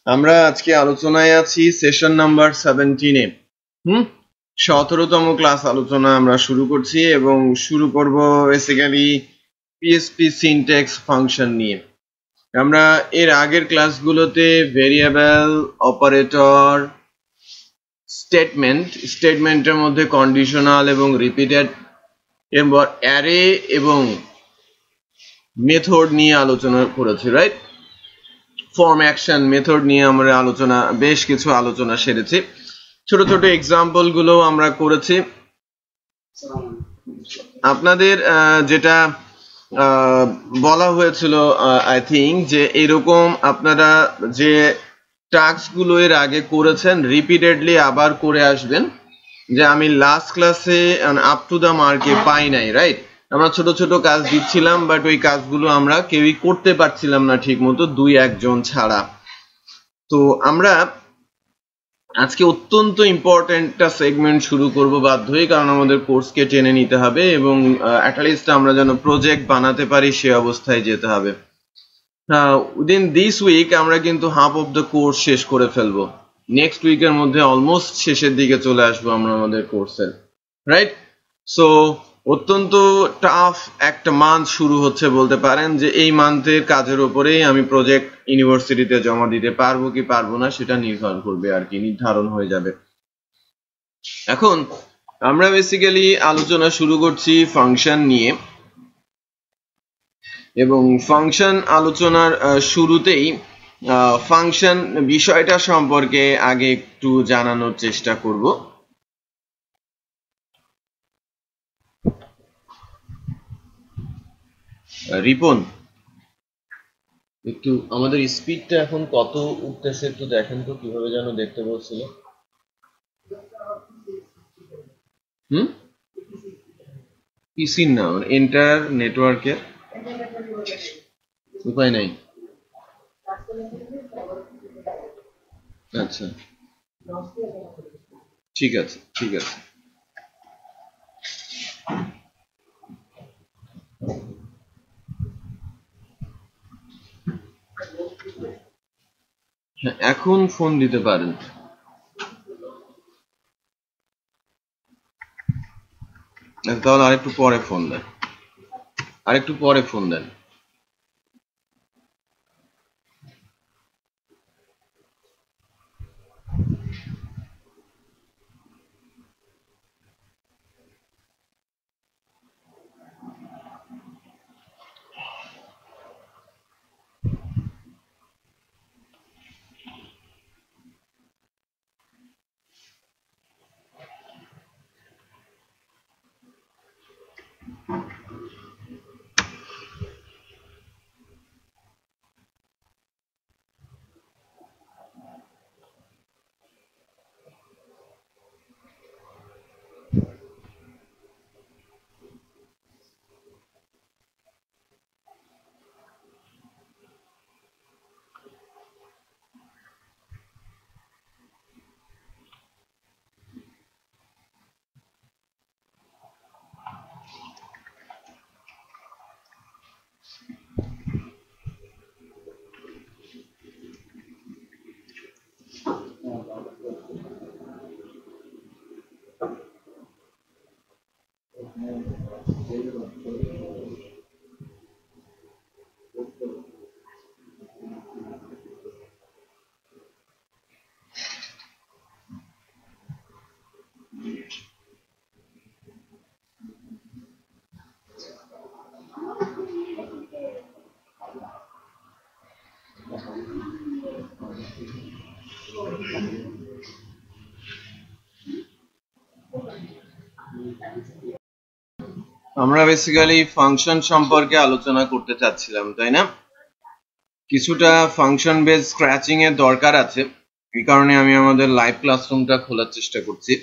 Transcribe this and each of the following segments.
আমরা আজকে আলোচনায় আছি সেশন নাম্বার 17 এ 17তম ক্লাস আলোচনা আমরা শুরু করছি এবং শুরু করব বেসিক্যালি পিএসপি সিনট্যাক্স ফাংশন নিয়ে। আমরা এর আগের ক্লাসগুলোতে ভেরিয়েবল, অপারেটর, স্টেটমেন্টের মধ্যে কন্ডিশনাল এবং রিপিটেড, এরপর অ্যারে এবং মেথড নিয়ে আলোচনা করেছি, রাইট? ফর্ম অ্যাকশন মেথড নিয়ে আমরা বেশ কিছু আলোচনা সেরেছি। ছোট ছোট এক্সাম্পল গুলো আমরা করেছি। আপনাদের যেটা বলা হয়েছিল আই থিঙ্ক যে এরকম আপনারা যে টাস্ক গুলো এর আগে করেছেন রিপিটেডলি আবার করে আসবেন। যে আমি লাস্ট ক্লাসে আপ টু দা মার্কে পাই নাই, রাইট? আমরা ছোট ছোট কাজ দিচ্ছিলাম, বাট ওই কাজগুলো আমরা কেউই করতে পারছিলাম না ঠিক মতো, 2-1 জন ছাড়া। তো আমরা আজকে অত্যন্ত ইম্পর্টেন্ট একটা সেগমেন্ট শুরু করব বাধ্যই, কারণ আমাদের কোর্সকে টেনে নিতে হবে এবং অ্যাটলিস্ট আমরা যেন প্রজেক্ট বানাতে পারি সে অবস্থায় যেতে হবে। উইদিন দিস উইক আমরা কিন্তু হাফ অফ দ্য কোর্স শেষ করে ফেলবো। নেক্সট উইকের মধ্যে অলমোস্ট শেষের দিকে চলে আসবো আমরা আমাদের কোর্সের, রাইট? সো অত্যন্ত টাফ একটা মান্থ শুরু হচ্ছে বলতে পারেন, যে এই মান্থের কাজের উপরেই আমি প্রজেক্ট ইউনিভার্সিটিতে জমা দিতে পারবো কি পারবো না সেটা নির্ভর করবে আর কি, নির্ধারণ হয়ে যাবে। এখন আমরা বেসিক্যালি আলোচনা শুরু করছি ফাংশন নিয়ে এবং ফাংশন আলোচনার শুরুতেই ফাংশন বিষয়টা সম্পর্কে আগে একটু জানানোর চেষ্টা করব। রিপন, একটু আমাদের স্পিডটা এখন কত উঠতেছে একটু দেখেন তো, কিভাবে যেন দেখতে বলছিল। পিসির না, এন্টার নেটওয়ার্কের উপায় নাই। আচ্ছা, ঠিক আছে ঠিক আছে। হ্যাঁ, এখন ফোন দিতে পারেন। তাহলে আরেকটু পরে ফোন দেন, আরেকটু পরে ফোন দেন। আমরা বেসিক্যালি ফাংশন সম্পর্কে আলোচনা করতে চাচ্ছিলাম, তাই না? কিছুটা ফাংশন বেস স্ক্র্যাচিং এর দরকার আছে, এই কারণে আমি আমাদের লাইভ ক্লাসরুমটা খোলার চেষ্টা করছি।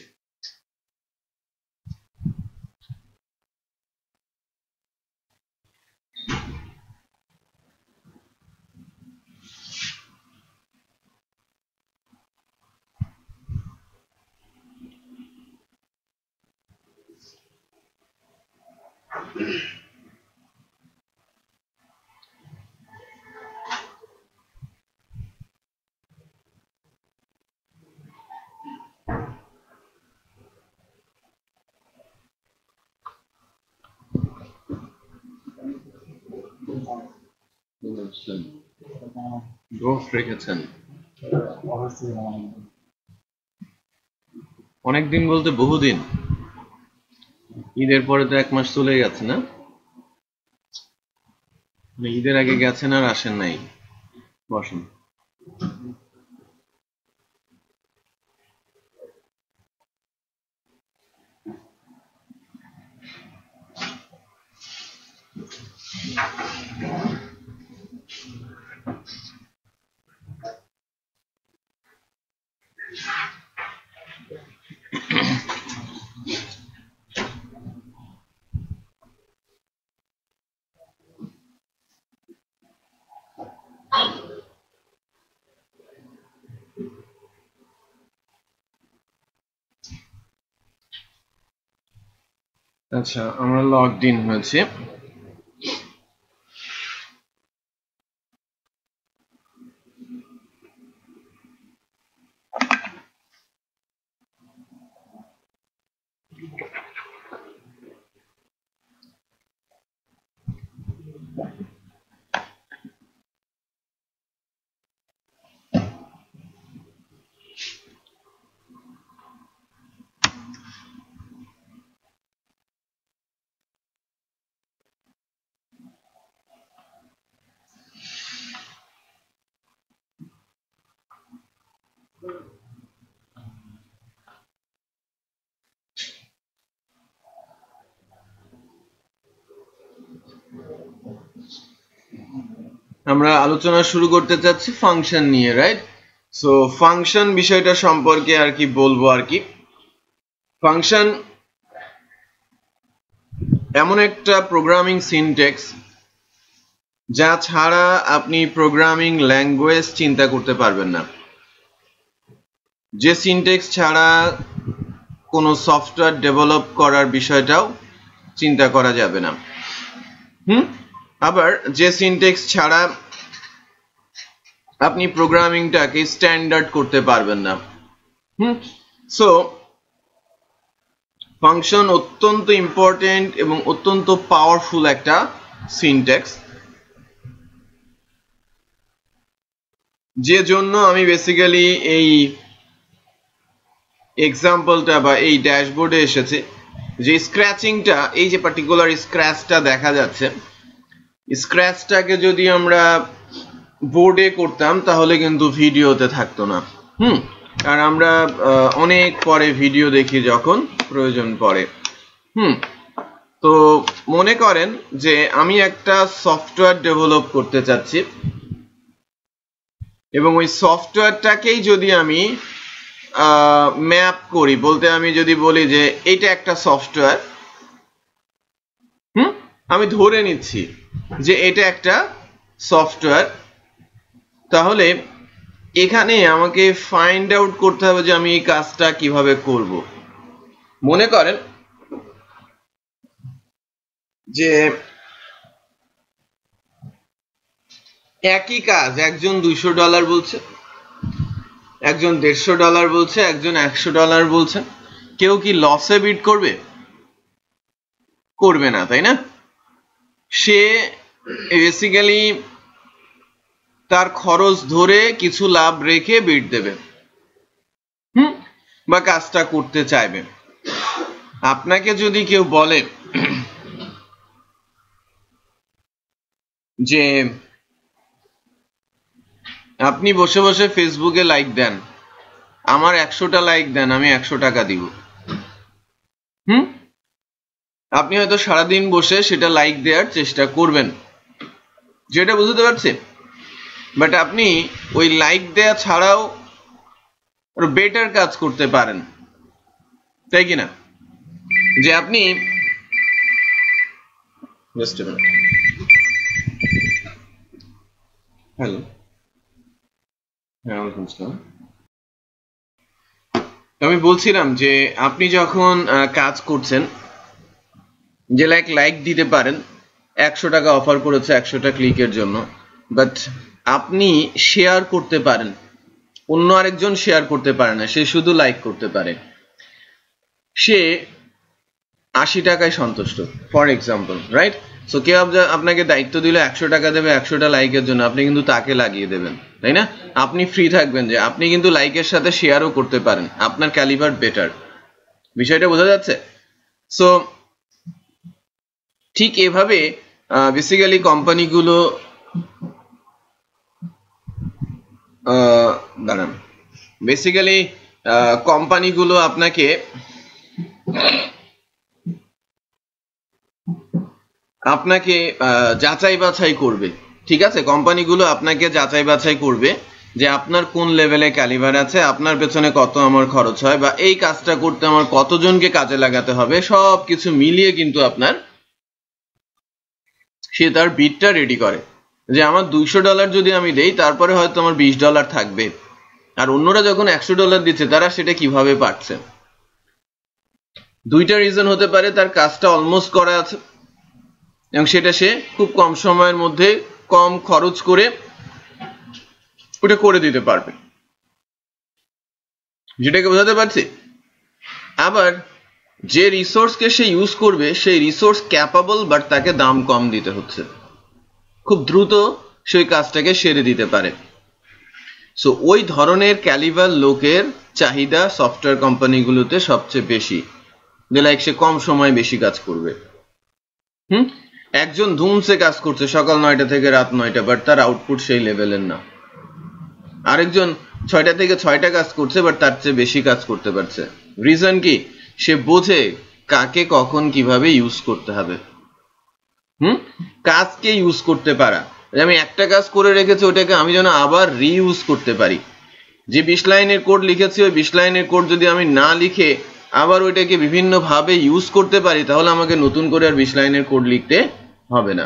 করছেন? ডোফ রেখেছেন অনেকদিন বলতে বহুদিন, ঈদের পরে তো 1 মাস চলে গেছে না? ঈদের আগে গেছেন আর আসেন নাই। বসেন। আচ্ছা, আমরা লগড ইন হয়েছে। আমরা আলোচনা শুরু করতে চাচ্ছি ফাংশন নিয়ে, রাইট? সো ফাংশন বিষয়টা সম্পর্কে আর কি বলবো আর কি। ফাংশন এমন একটা প্রোগ্রামিং সিনট্যাক্স যা ছাড়া আপনি প্রোগ্রামিং ল্যাঙ্গুয়েজ চিন্তা করতে পারবেন না। যে সিনট্যাক্স ছাড়া কোনো সফটওয়্যার ডেভেলপ করার বিষয়টাও চিন্তা করা যাবে না। আবার যে সিনট্যাক্স ছাড়া আপনি প্রোগ্রামিংটাকে স্ট্যান্ডার্ড করতে পারবেন না। সো ফাংশন অত্যন্ত ইম্পর্টেন্ট এবং অত্যন্ত পাওয়ারফুল একটা সিনট্যাক্স, যে জন্য আমি বেসিক্যালি এই এক্সাম্পলটা বা এই ড্যাশবোর্ডে এসেছে। যে স্ক্র্যাচিংটা, এই যে পার্টিকুলার স্ক্র্যাচটা দেখা যাচ্ছে, স্ক্র্যাচটাকে যদি আমরা বোর্ডে করতাম তাহলে কিন্তু ভিডিওতে থাকতো না। আর আমরা অনেক পরে ভিডিও দেখি যখন প্রয়োজন পড়ে। তো মনে করেন যে আমি একটা সফটওয়্যার ডেভেলপ করতে চাচ্ছি এবং ওই সফটওয়্যারটাকেই যদি আমি ম্যাপ করি, বলতে আমি যদি বলি যে এটা একটা সফটওয়্যার, আমি ধরে নিচ্ছি যে এটা একটা সফটওয়্যার, তাহলে এখানে আমাকে ফাইন্ড আউট করতে হবে যে আমি এই কাজটা কিভাবে করব। মনে করেন যে একই কাজ একজন $200 বলছে, একজন $150 বলছে, একজন $100 বলছে। কেউ কি লসে বিড করবে? করবে না, তাই না? সে বেসিক্যালি তার খরচ ধরে কিছু লাভ রেখে বিড দেবে, বা কাজটা করতে চাইবে। আপনাকে যদি কেউ বলে যে আপনি বসে বসে ফেসবুকে লাইক দেন, আমার 100টা লাইক দেন, আমি 100 টাকা দিব, আপনি হয়তো সারাদিন বসে সেটা লাইক দেওয়ার চেষ্টা করবেন, যেটা বুঝতে পারছে। বাট আপনি ওই লাইক দেয়া ছাড়াও বেটার কাজ করতে পারেন, তাই কিনা? যে আপনি হ্যালো, আমি বলছিলাম যে আপনি যখন কাজ করছেন, যে লাইক দিতে পারেন, 100 টাকা অফার করেছে 100টা ক্লিকের জন্য, বাট আপনি শেয়ার করতে পারেন, অন্য আরেকজন শেয়ার করতে পারে না, সে শুধু লাইক করতে পারে, সে 80 টাকায় সন্তুষ্ট, ফর এক্সাম্পল, রাইট? সো কেউ আপনাকে দায়িত্ব দিলে 100 টাকা দেবে 100টা লাইকের জন্য, আপনি কিন্তু তাকে লাগিয়ে দেবেন, তাই না? আপনি ফ্রি থাকবেন যে আপনি কিন্তু লাইকের সাথে শেয়ারও করতে পারেন, আপনার ক্যালিবার বেটার। বিষয়টা বোঝা যাচ্ছে? সো ঠিক এভাবে বেসিক্যালি কোম্পানিগুলো দাঁড়ান, বেসিক্যালি কোম্পানিগুলো আপনাকে যাচাই বাছাই করবে, ঠিক আছে? কোম্পানিগুলো আপনাকে যাচাই বাছাই করবে যে আপনার কোন লেভেলে ক্যালিবার আছে, আপনার পেছনে কত আমার খরচ হয়, বা এই কাজটা করতে আমার কতজনকে কাজে লাগাতে হবে, সব কিছু মিলিয়ে কিন্তু আপনার সে তার বিডটা রেডি করে যে আমার $200 যদি আমি দেই তারপরে হয়তো আমার $20 থাকবে, আর অন্যরা যখন $100 দিচ্ছে তারা সেটা কিভাবে পাচ্ছে? দুইটা রিজন হতে পারে, তার কাজটা অলমোস্ট করা আছে এবং সেটা সে খুব কম সময়ের মধ্যে কম খরচ করে ওটা করে দিতে পারবে, যেটাকে বোঝাতে পারছি। আবার যে রিসোর্সকে সে ইউজ করবে সেই রিসোর্স ক্যাপাবল, বাট তাকে দাম কম দিতে হচ্ছে, খুব দ্রুত সেই কাজটাকে সেরে দিতে পারে। সো ওই ধরনের ক্যালিবার লোকের চাহিদা সফটওয়্যার কোম্পানিগুলোতে সবচেয়ে বেশি, যে লাইক সে কম সময়ে বেশি কাজ করবে। একজন ধুমসে কাজ করছে সকাল 9টা থেকে রাত 9টা, বাট তার আউটপুট সেই লেভেলের না। আরেকজন 6টা থেকে 6টা কাজ করছে, বাট তার চেয়ে বেশি কাজ করতে পারছে। রিজন কি? সে বোঝে কাকে কখন কিভাবে ইউজ করতে হবে। কাজকে ইউজ করতে পারা, আমি একটা কাজ করে রেখেছি ওটাকে আমি যেন আবার রিইউজ করতে পারি। যে 20 লাইনের কোড লিখেছি ওই 20 লাইনের কোড যদি আমি না লিখে আবার ওইটাকে বিভিন্ন ভাবে ইউজ করতে পারি, তাহলে আমাকে নতুন করে আর 20 লাইনের কোড লিখতে হবে না।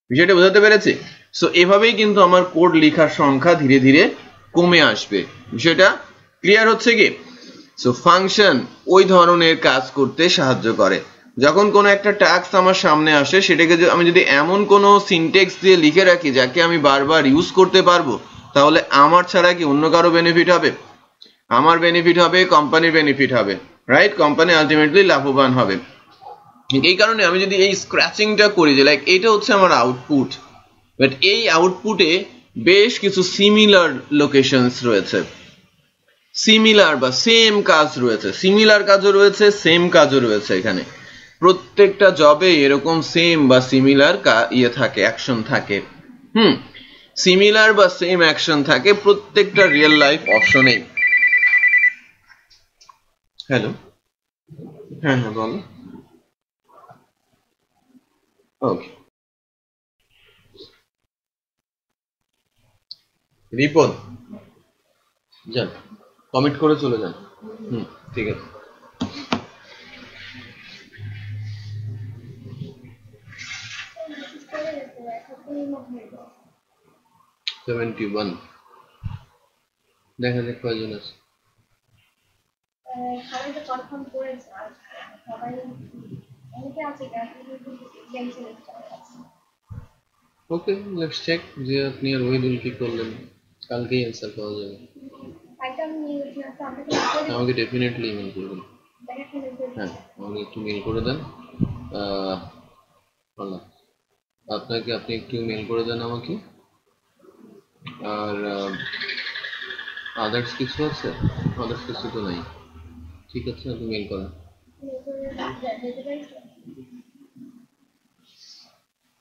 বিষয়টা বোঝাতে পেরেছি? সো এভাবেই কিন্তু আমার কোড লেখার সংখ্যা ধীরে ধীরে কমে আসবে। বিষয়টা ক্লিয়ার হচ্ছে কি? সো ফাংশন ওই ধরনের কাজ করতে সাহায্য করে। যখন কোনো একটা টাস্ক আমার সামনে আসে সেটাকে আমি যদি এমন কোনো সিনট্যাক্স দিয়ে লিখে রাখি যাকে আমি বারবার ইউজ করতে পারবো, তাহলে আমার ছাড়া কি অন্য কারো বেনিফিট হবে? আমার বেনিফিট হবে, কোম্পানির বেনিফিট হবে, রাইট? কোম্পানি আলটিমেটলি লাভবান হবে। এই কারণে আমি যদি এই স্ক্র্যাচিংটা করি যে লাইক এটা হচ্ছে আমার আউটপুট, বাট এই আউটপুটে বেশ কিছু সিমিলার লোকেশনস রয়েছে, সিমিলার বা সেম কাজ রয়েছে, সিমিলার কাজও রয়েছে, সেম কাজও রয়েছে। এখানে প্রত্যেকটা জবে এরকম সেম বা সিমিলার থাকে, অ্যাকশন থাকে। সিমিলার বা সেম অ্যাকশন থাকে প্রত্যেকটা রিয়েল লাইফ অপশনে। হ্যালো, হ্যাঁ বলো। ওকে, রিপন যান, কমিট করে চলে যান। ঠিক আছে। দেখা যাক কয়জন আছে। ওকে, লেটস চেক যে আপনি আর ওহিদুল কি করলেন। কালকেই অ্যান্সার পাওয়া যাবে। আমাকে ডেফিনেটলি ইমেল করবেন। হ্যাঁ, আমাকে একটু মেল করে দেন। আপনাকে আপনি একটু মেল করে দেন আমাকে। আর আদার্স কিছু আছে? আদার্স কিছু তো নাই। ঠিক আছে, আপনি মেল করেন।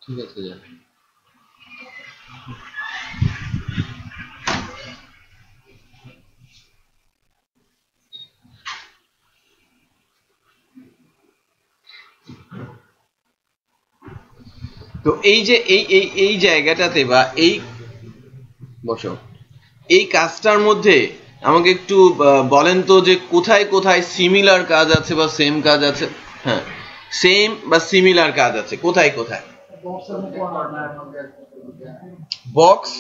ঠিক আছে, যান। তো এই যে এই জায়গাটাতে বা এই বসো, এই কাজটার মধ্যে আমাকে একটু বলেন তো যে কোথায় কোথায় সিমিলার কাজ আছে বা সেম কাজ আছে? হ্যাঁ, সেম বা সিমিলার কাজ আছে কোথায় কোথায়? বক্স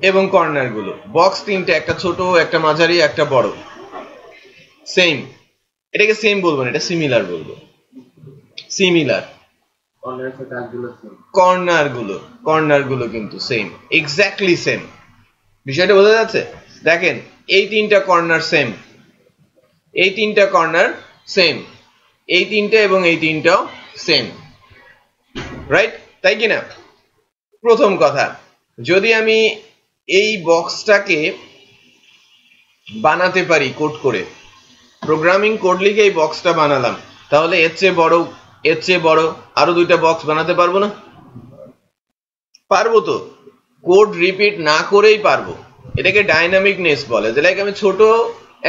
এবং কর্নার গুলো। বক্স তিনটে, একটা ছোট, একটা মাঝারি, একটা বড়। সেম, এটাকে সেম বলবো না, এটা সিমিলার বলবো। সিমিলার। কর্নার গুলো কিন্তু সেম, এক্স্যাক্টলি সেম। বিষয়টা বোঝা যাচ্ছে? দেখেন, এই তিনটা কর্নার সেম, এই তিনটা কর্নার সেম, এই তিনটা এবং এই তিনটাও সেম। রাইট, তাই কি না? প্রথম কথা, যদি আমি এই বক্সটাকে বানাতে পারি কোড করে, প্রোগ্রামিং কোড লিখে এই বক্সটা বানালাম, তাহলে এর চেয়ে বড় আরো দুইটা বক্স বানাতে পারবো না? পারবো তো, কোড রিপিট না করেই পারবো। এটাকে ডাইনামিকনেস বলে, যে লাইক আমি ছোট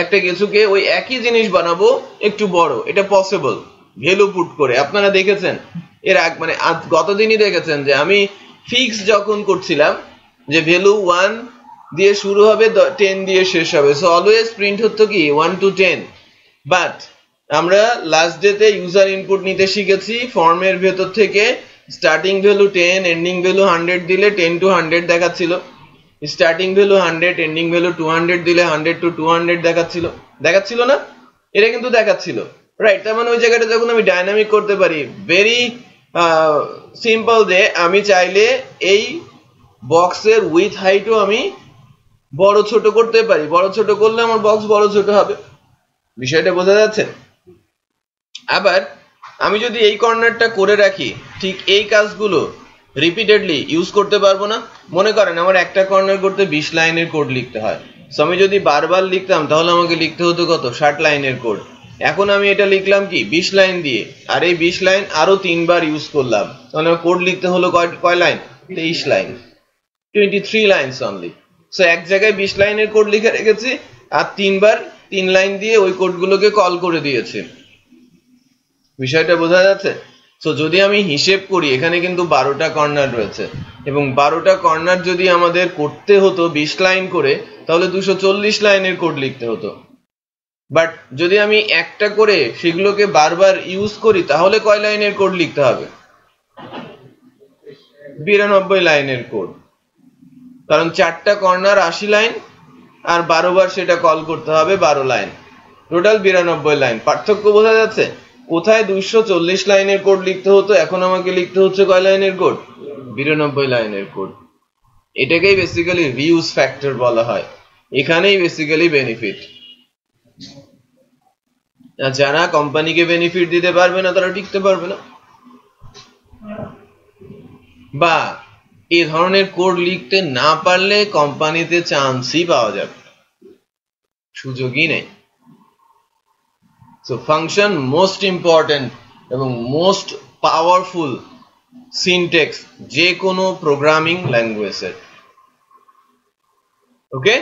একটা কিছুকে ওই একই জিনিস বানাবো একটু বড়, এটা পসিবল ভ্যালু পুট করে। আপনারা দেখেছেন এর আগ মানে গতদিনই দেখেছেন যে আমি ফিক্স যখন করছিলাম যে ভ্যালু 1 দিয়ে শুরু হবে 10 দিয়ে শেষ হবে, সো অলওয়েজ প্রিন্ট হতো কি 1 to 10। বাট আমরা লাস্ট ডেতে ইউজার ইনপুট নিতে শিখেছি ফর্মের ভেতর থেকে স্টার্টিং ভ্যালু 10 এন্ডিং ভ্যালু 100 দিলে 10 to 100 দেখাচ্ছিল, স্টার্টিং ভ্যালু 100 এন্ডিং ভ্যালু 200 দিলে 100 to 200 দেখাচ্ছিল না? এটা কিন্তু দেখাচ্ছিল, রাইট? তার মানে ওই জায়গাটা যখন আমি ডাইনামিক করতে পারি, ভেরি সিম্পল, যে আমি চাইলে এই বক্সের উইথ হাইটও আমি বড় ছোট করতে পারি, বড় ছোট করলে আমার বক্স বড় ছোট হবে। বিষয়টা বোঝা যাচ্ছে? আবার আমি যদি এই কর্নারটা করে রাখি, ঠিক এই কাজগুলো রিপিটেডলি ইউজ করতে পারবো না? মনে করেন আমার একটা কর্নার করতে 20 লাইনের কোড লিখতে হয়, সো আমি যদি বারবার লিখতাম তাহলে আমাকে লিখতে হতো কত? 60 লাইনের কোড। এখন আমি এটা লিখলাম কি 20 লাইন দিয়ে, আর এই 20 লাইন আরো 3 বার ইউজ করলাম, তাহলে আমার কোড লিখতে হলো কয় line? 23 line, 23 lines only. So এক জায়গায় 20 লাইনের কোড লিখে রেখেছি, আর 3 বার 3 লাইন দিয়ে ওই কোডগুলোকে কল করে দিয়েছে। বিষয়টা বোঝা যাচ্ছে? সো যদি আমি হিসেব করি, এখানে কিন্তু 12টা কর্নার রয়েছে, এবং 12টা কর্নার যদি আমাদের করতে হতো 20 লাইন করে, তাহলে 240 লাইনের কোড লিখতে হতো। বাট যদি আমি একটা করে সেগুলোকে বারবার ইউজ করি, তাহলে কয় লাইনের কোড লিখতে হবে? 92 লাইনের কোড, কারণ 4টা কর্নার 80 লাইন, আর 12 বার সেটা কল করতে হবে 12 লাইন, টোটাল 92 লাইন। পার্থক্য বোঝা যাচ্ছে? কোথায় 240 লাইনের কোড লিখতে হতো, এখন আমাকে লিখতে হচ্ছে কয় লাইনের কোড? 92 লাইনের কোড। এটাকেই বেসিক্যালি রিউজ ফ্যাক্টর বলা হয়, এখানেই বেসিক্যালি বেনিফিট। যারা কোম্পানিকে বেনিফিট দিতে পারবে না তারা টিকতে পারবে না, বা এই ধরনের কোড লিখতে না পারলে কোম্পানিতে চান্সই পাওয়া যাবে, সুযোগই নেই। সো ফাংশন মোস্ট ইম্পর্টেন্ট এবং মোস্ট পাওয়ারফুল সিনট্যাক্স যে কোনো প্রোগ্রামিং ল্যাঙ্গুয়েজের। ওকে,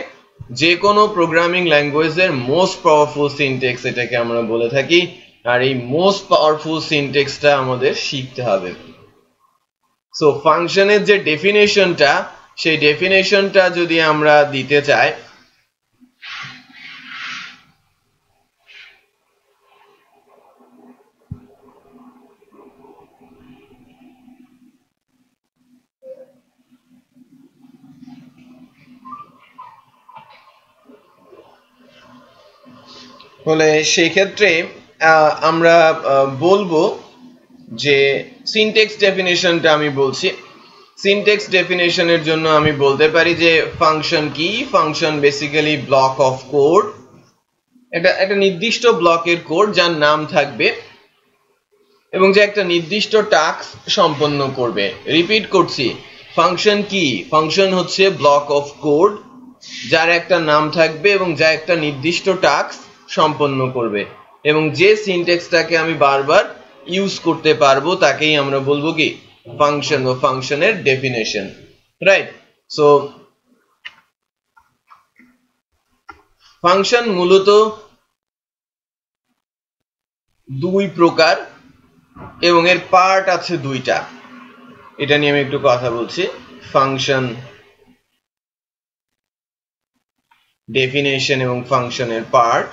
যে কোনো প্রোগ্রামিং ল্যাঙ্গুয়েজের মোস্ট পাওয়ারফুল সিনট্যাক্স এটাকে আমরা বলে থাকি, আর এই মোস্ট পাওয়ারফুল সিনট্যাক্সটা আমাদের শিখতে হবে। সো ফাংশনের যে ডেফিনেশনটা, সেই ডেফিনেশনটা যদি আমরা দিতে চাই, বলে সেই ক্ষেত্রে আমরা বলবো যে সিনট্যাক্স ডেফিনেশনটা আমি বলছি। সিনট্যাক্স ডেফিনেশনের জন্য আমি বলতে পারি যে ফাংশন কি? Function basically block of code, এটা একটা নির্দিষ্ট ব্লকের কোড যার নাম থাকবে এবং যে একটা নির্দিষ্ট টাস্ক সম্পন্ন করবে। রিপিট করছি, ফাংশন কি? ফাংশন হচ্ছে ব্লক অফ কোড যার একটা নাম থাকবে এবং যা একটা নির্দিষ্ট টাস্ক সম্পন্ন করবে, এবং যে সিনট্যাক্সটাকে আমি বারবার ইউজ করতে পারবো তাকেই আমরা বলবো কি? ফাংশন, ও ফাংশনের ডেফিনেশন, রাইট? সো ফাংশন মূলত দুই প্রকার এবং এর পার্ট আছে দুইটা, এটা নিয়ে আমি একটু কথা বলছি। ফাংশন ডেফিনেশন এবং ফাংশনের পার্ট।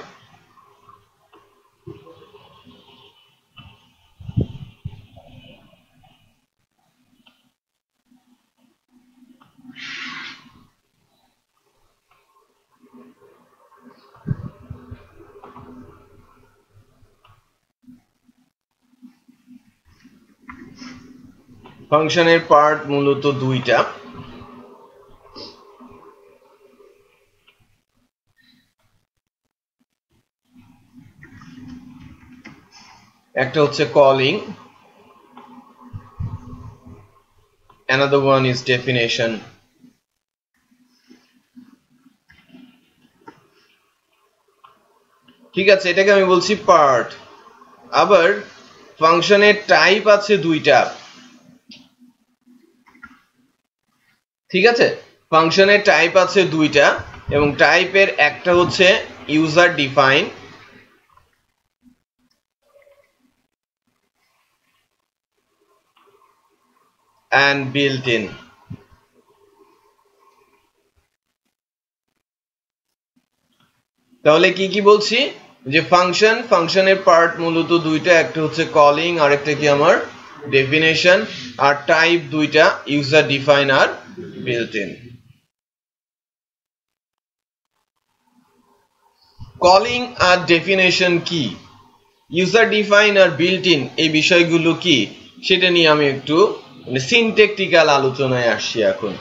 ফাংশনের পার্ট মূলত দুইটা, একটা হচ্ছে calling another one is definition. ঠিক আছে, এটাকে আমি বলছি পার্ট। আবার ফাংশনের টাইপ আছে দুইটা, ঠিক আছে, ফাংশনের টাইপ আছে দুইটা, এবং টাইপের একটা হচ্ছে user define and built in. তাহলে কি কি বলছি, যে ফাংশনের পার্ট মূলত দুইটা, একটা হচ্ছে কলিং আর একটা কি আমার ডেফিনেশন, আর টাইপ দুইটা, ইউজার ডিফাইন আর বিল্ট ইন। কলিং আর ডেফিনেশন কি, ইউজার ডিফাইন আর বিল্ট ইন এই বিষয়গুলো কি, সেটা নিয়ে আমি একটু সিনট্যাকটিক্যাল আলোচনায় আসছি এখন।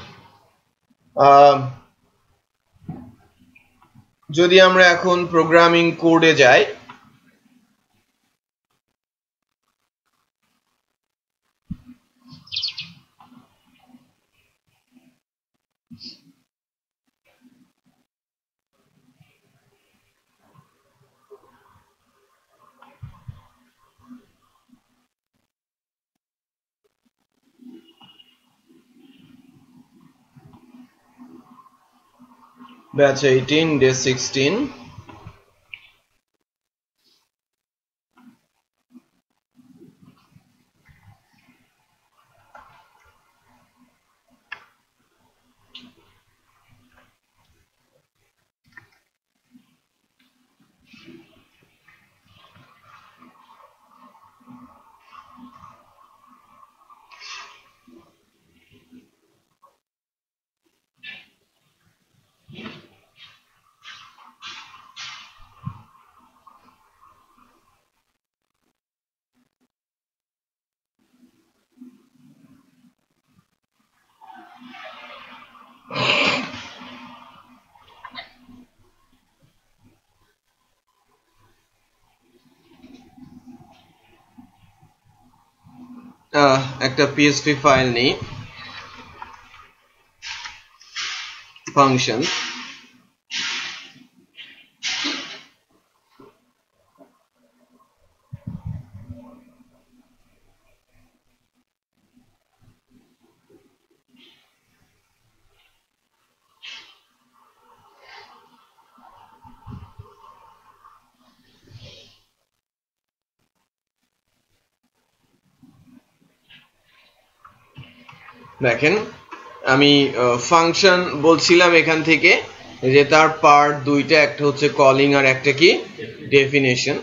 যদি আমরা এখন প্রোগ্রামিং কোডে যাই, batch 18 day 16, একটা PHP ফাইল নেই, ফাংশন, দেখেন আমি ফাংশন বলছিলাম এখান থেকে যে তার পার্ট দুইটা, একটা হচ্ছে কলিং আর একটা কি ডেফিনেশন,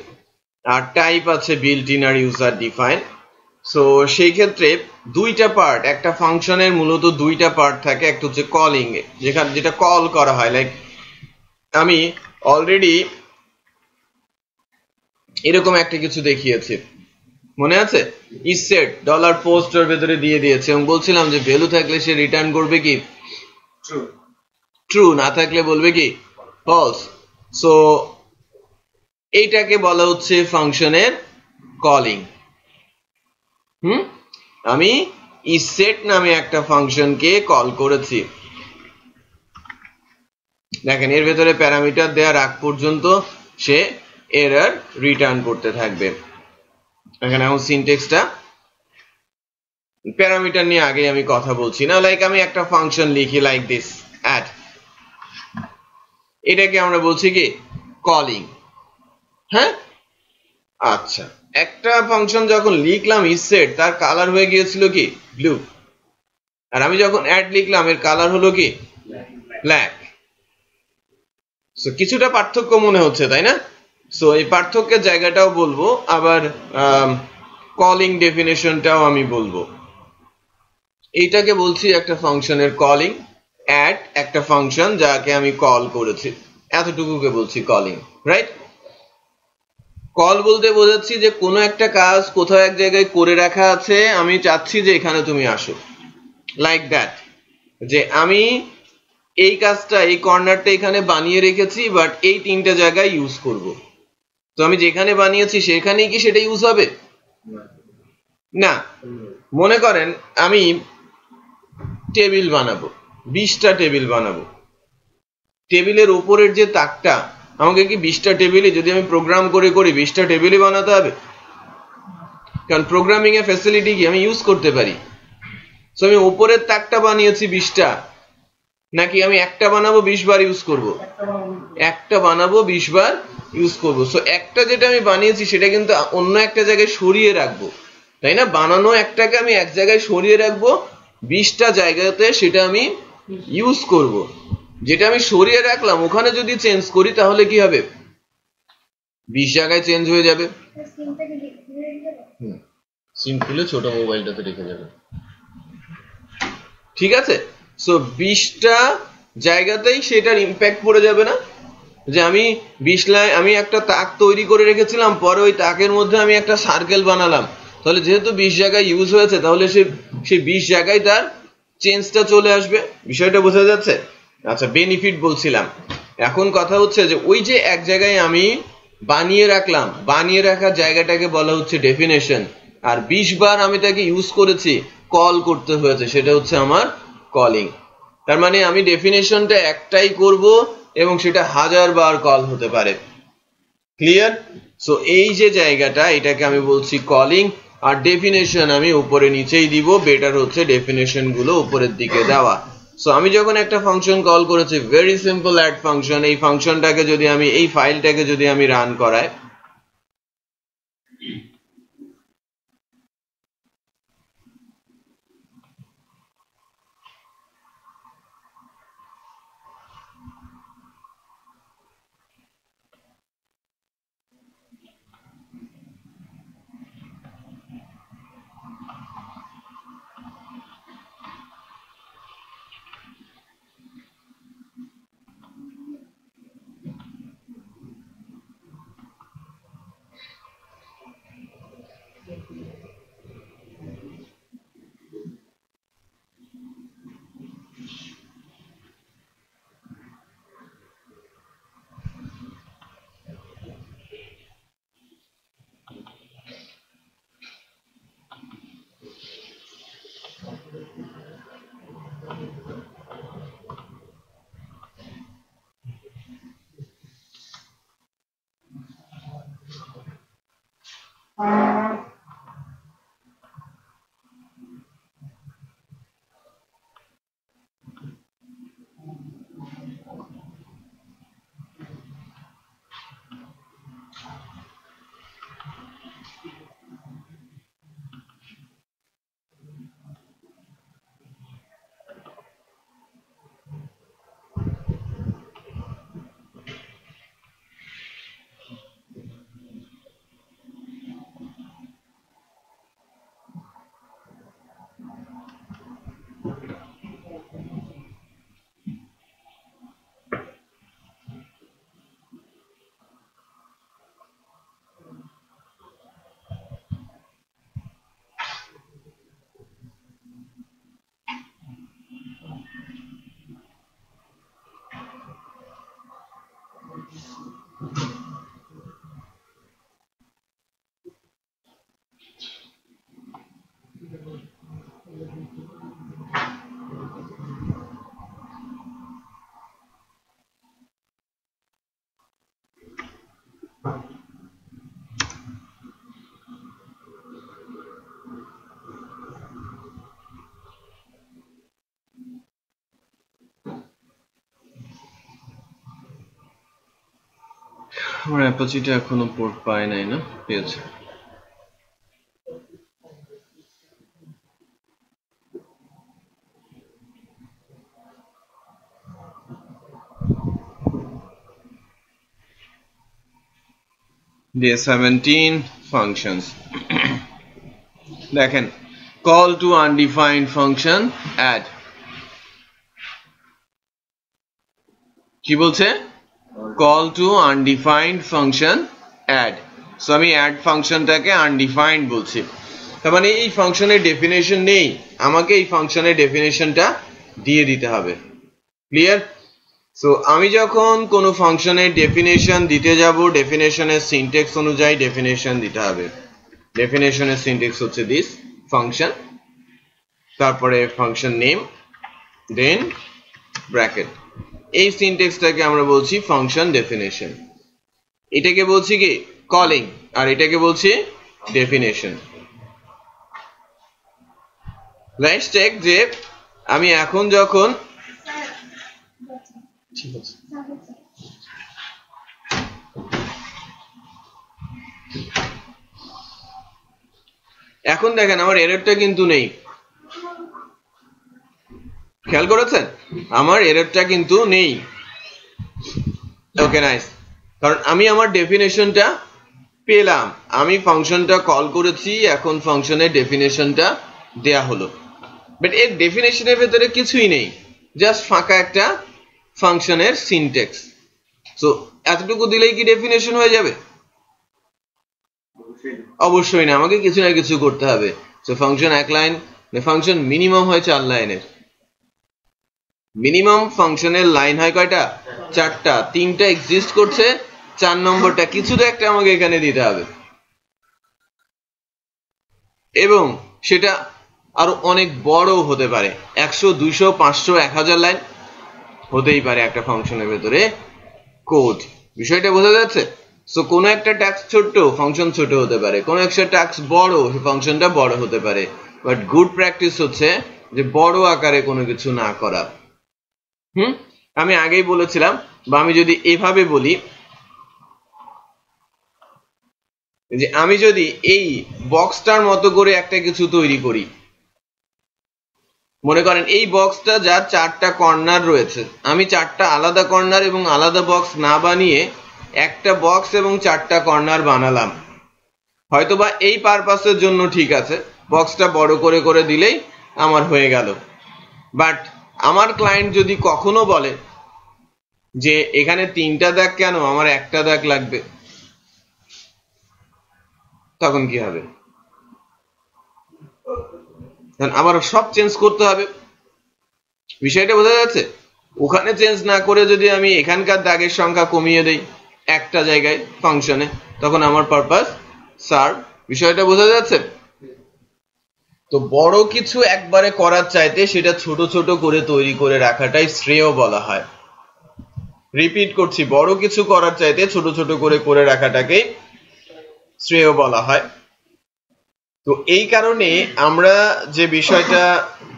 আর টাইপ আছে বিল্ট ইন আর ইউজার ডিফাইন। সো সেই ক্ষেত্রে দুইটা পার্ট, একটা ফাংশনের মূলত দুইটা পার্ট থাকে, একটা হচ্ছে কলিং যেটা কল করা হয়, লাইক আমি অলরেডি এরকম একটা কিছু দেখিয়েছি, মনে আছে, ইসেট ডলার পোস্ট এর ভেতরে দিয়ে দিয়েছে এবং বলছিলাম যে ভ্যালু থাকলে সে রিটার্ন করবে কি ট্রু, না থাকলে বলবে কি ফলস। সো এইটাকে বলা হচ্ছে ফাংশনের কলিং। আমি ইসেট নামে একটা ফাংশনকে কল করেছি, দেখেন এর ভেতরে প্যারামিটার দেওয়ার আগ পর্যন্ত সে এরর রিটার্ন করতে থাকবে। এখানে এখন সিনট্যাক্সটা, প্যারামিটার নিয়ে আগে আমি কথা বলছি না, লাইক আমি একটা ফাংশন লিখি লাইক দিস অ্যাড, এটাকে আমরা বলছি কি কলিং। হ্যাঁ, আচ্ছা, একটা ফাংশন যখন লিখলাম ইসেট, তার কালার হয়ে গিয়েছিল কি ব্লু, আর আমি যখন অ্যাড লিখলাম এর কালার হলো কি ব্ল্যাক। সো কিছুটা পার্থক্য মনে হচ্ছে, তাই না? সো এই পার্থক্যের জায়গাটাও বলবো, আবার কলিং ডেফিনেশনটাও আমি বলবো। এইটাকে বলছি একটা ফাংশনের কলিং, অ্যাড একটা ফাংশন যাকে আমি কল করেছি, এতটুকুকে বলছি কলিং, রাইট? কল বলতে বোঝাচ্ছি যে কোনো একটা কাজ কোথাও এক জায়গায় করে রাখা আছে, আমি চাচ্ছি যে এখানে তুমি আসো, লাইক দ্যাট, যে আমি এই কাজটা, এই কর্নারটা এখানে বানিয়ে রেখেছি, বাট এই তিনটা জায়গায় ইউজ করব। তো আমি যেখানে বানিয়েছি সেখানেই কি সেটা ইউজ হবে? না। মনে করেন আমি টেবিল বানাবো, 20টা টেবিল বানাবো। টেবিলের উপরের যে তাকটা, আমাকে কি 20টা টেবিলই, যদি আমি প্রোগ্রাম করে 20টা টেবিলই বানাতে হবে? কারণ প্রোগ্রামিং এর ফ্যাসিলিটি কি আমি ইউজ করতে পারি। সো আমি উপরের তাকটা বানিয়েছি 20টা, নাকি আমি একটা বানাবো 20 বার ইউজ করব? একটা বানাবো 20 বার ইউজ করব। সো একটা যেটা আমি বানিয়েছি সেটা কিন্তু অন্য একটা জায়গায় সরিয়ে রাখবো, তাই না? বানানো একটাকে আমি এক জায়গায় সরিয়ে রাখবো, 20টা জায়গাতে সেটা আমি ইউজ করব। যেটা আমি সরিয়ে রাখলাম ওখানে যদি চেঞ্জ করি তাহলে কি হবে? 20 জায়গায় চেঞ্জ হয়ে যাবে। সিম খুলে ছোট মোবাইলটাতে রেখে যাবে, ঠিক আছে? সো 20টা জায়গাতেই সেটার ইম্প্যাক্ট পড়ে যাবে না? যে আমি 20 লাইন আমি একটা তাক তৈরি করে রেখেছিলাম, পরে ওই তাকের মধ্যে আমি একটা সার্কেল বানালাম, তাহলে যেহেতু 20 জায়গায় ইউজ হয়েছে তাহলে সেই 20 জায়গায় তার চেঞ্জটা চলে আসবে। বিষয়টা বোঝা যাচ্ছে? আচ্ছা, বেনিফিট বলছিলাম। এখন কথা হচ্ছে যে ওই যে এক জায়গায় আমি বানিয়ে রাখলাম, বানিয়ে রাখার জায়গাটাকে বলা হচ্ছে ডেফিনেশন, আর 20 বার আমি তাকে ইউজ করেছি, কল করতে হয়েছে, সেটা হচ্ছে আমার কলিং। তার মানে আমি ডেফিনেশনটা একটাই করব এবং সেটা 1000 বার কল হতে পারে। ক্লিয়ার? সো এই যে জায়গাটা, এটাকে আমি বলছি কলিং, আর ডেফিনেশন আমি উপরে নিচেই দিব। বেটার হচ্ছে ডেফিনেশন গুলো উপরের দিকে দেওয়া। সো আমি যখন একটা ফাংশন কল করেছি, ভেরি সিম্পল অ্যাড ফাংশন, এই ফাংশনটাকে যদি আমি, এই ফাইলটাকে যদি আমি রান করাই, আমার অ্যাপাচিটা এখনো পোর্ট পায় নাই, না পেয়েছে? Day 17 functions. দেখেন, call to undefined function add, কি বলছে? call to undefined function add. So আমি add ফাংশনটাকে undefined বলছি, তার মানে এই ফাংশনের ডেফিনেশন নেই, আমাকে এই ফাংশনের ডেফিনেশনটা দিয়ে দিতে হবে। ক্লিয়ার? সো আমি যখন কোনো ফাংশনের ডেফিনেশন দিতে যাব, ডেফিনেশনের সিনট্যাক্স অনুযায়ী ডেফিনেশন দিতে হবে। ডেফিনেশনের সিনট্যাক্স হচ্ছে দিস ফাংশন, তারপরে ফাংশন নেম, দেন ব্র্যাকেট। এই সিনট্যাক্সটাকে আমরা বলছি ফাংশন ডেফিনেশন। এটাকে বলছি কি কলিং, আর এটাকে বলছি ডেফিনেশন। লেটস টেক যে আমি এখন যখন ঠিক আছে এখন দেখেন আমার এররটা কিন্তু নেই, খেয়াল করেছেন আমার এররটা কিন্তু নেই। ওকে নাইস, কারণ আমি আমার ডেফিনেশনটা পেলাম, আমি ফাংশনটা কল করেছি, এখন ফাংশনের ডেফিনেশনটা দেয়া হলো। বাট এর ডেফিনেশনের ভেতরে কিছুই নেই, জাস্ট ফাঁকা একটা ফাংশনের সিনট্যাক্স। সো এতটুকু দিলেই কি ডেফিনেশন হয়ে যাবে? অবশ্যই না, আমাকে কিছু না কিছু করতে হবে। সো ফাংশন এক লাইন, ফাংশন মিনিমাম হয় 4 লাইনের। মিনিমাম ফাংশনের লাইন হয় কয়টা? 4টা। 3টা এক্সিস্ট করছে, 4 নম্বরটা কিছু তো একটা আমাকে এখানে দিতে হবে, এবং সেটা আরো অনেক বড় হতে পারে, 100 200 500 1000 লাইন হতেই পারে একটা ফাংশনের ভেতরে কোড। বিষয়টা বোঝা যাচ্ছে? সো কোনো একটা টাস্ক ছোট, ফাংশন ছোট হতে পারে, কোনো একটা টাস্ক বড়, ফাংশনটা বড় হতে পারে। বাট গুড প্র্যাকটিস হচ্ছে যে বড় আকারে কোনো কিছু না করা। আমি আগেই বলেছিলাম, বা আমি যদি এভাবে বলি যে আমি যদি এই বক্সটার মতো করে একটা কিছু তৈরি করি, মনে করেন এই বক্সটা যার 4টা কর্নার রয়েছে, আমি 4টা আলাদা কর্নার এবং আলাদা বক্স না বানিয়ে একটা বক্স এবং 4টা কর্নার বানালাম, হয়তোবা এই পারপাসের জন্য ঠিক আছে, বক্সটা বড় করে করে দিলেই আমার হয়ে গেল। বাট আমার ক্লায়েন্ট যদি কখনো বলে যে এখানে 3টা দাগ কেন, আমার একটা দাগ লাগবে, তখন কি হবে? আবার সব চেঞ্জ করতে হবে। বিষয়টা বোঝা যাচ্ছে? ওখানে চেঞ্জ না করে যদি আমি এখানকার দাগের সংখ্যা কমিয়ে দেই একটা জায়গায় ফাংশনে, তখন আমার পারপাস সার্ভ। বিষয়টা বোঝা যাচ্ছে? তো বড় কিছু একবারে করার চাইতে সেটা ছোট ছোট করে তৈরি করে রাখাটাই শ্রেয় বলা হয়। রিপিট করছি, বড় কিছু করার চাইতে ছোট ছোট করে করে রাখাটাকে শ্রেয় বলা হয়। তো এই কারণে আমরা যে বিষয়টা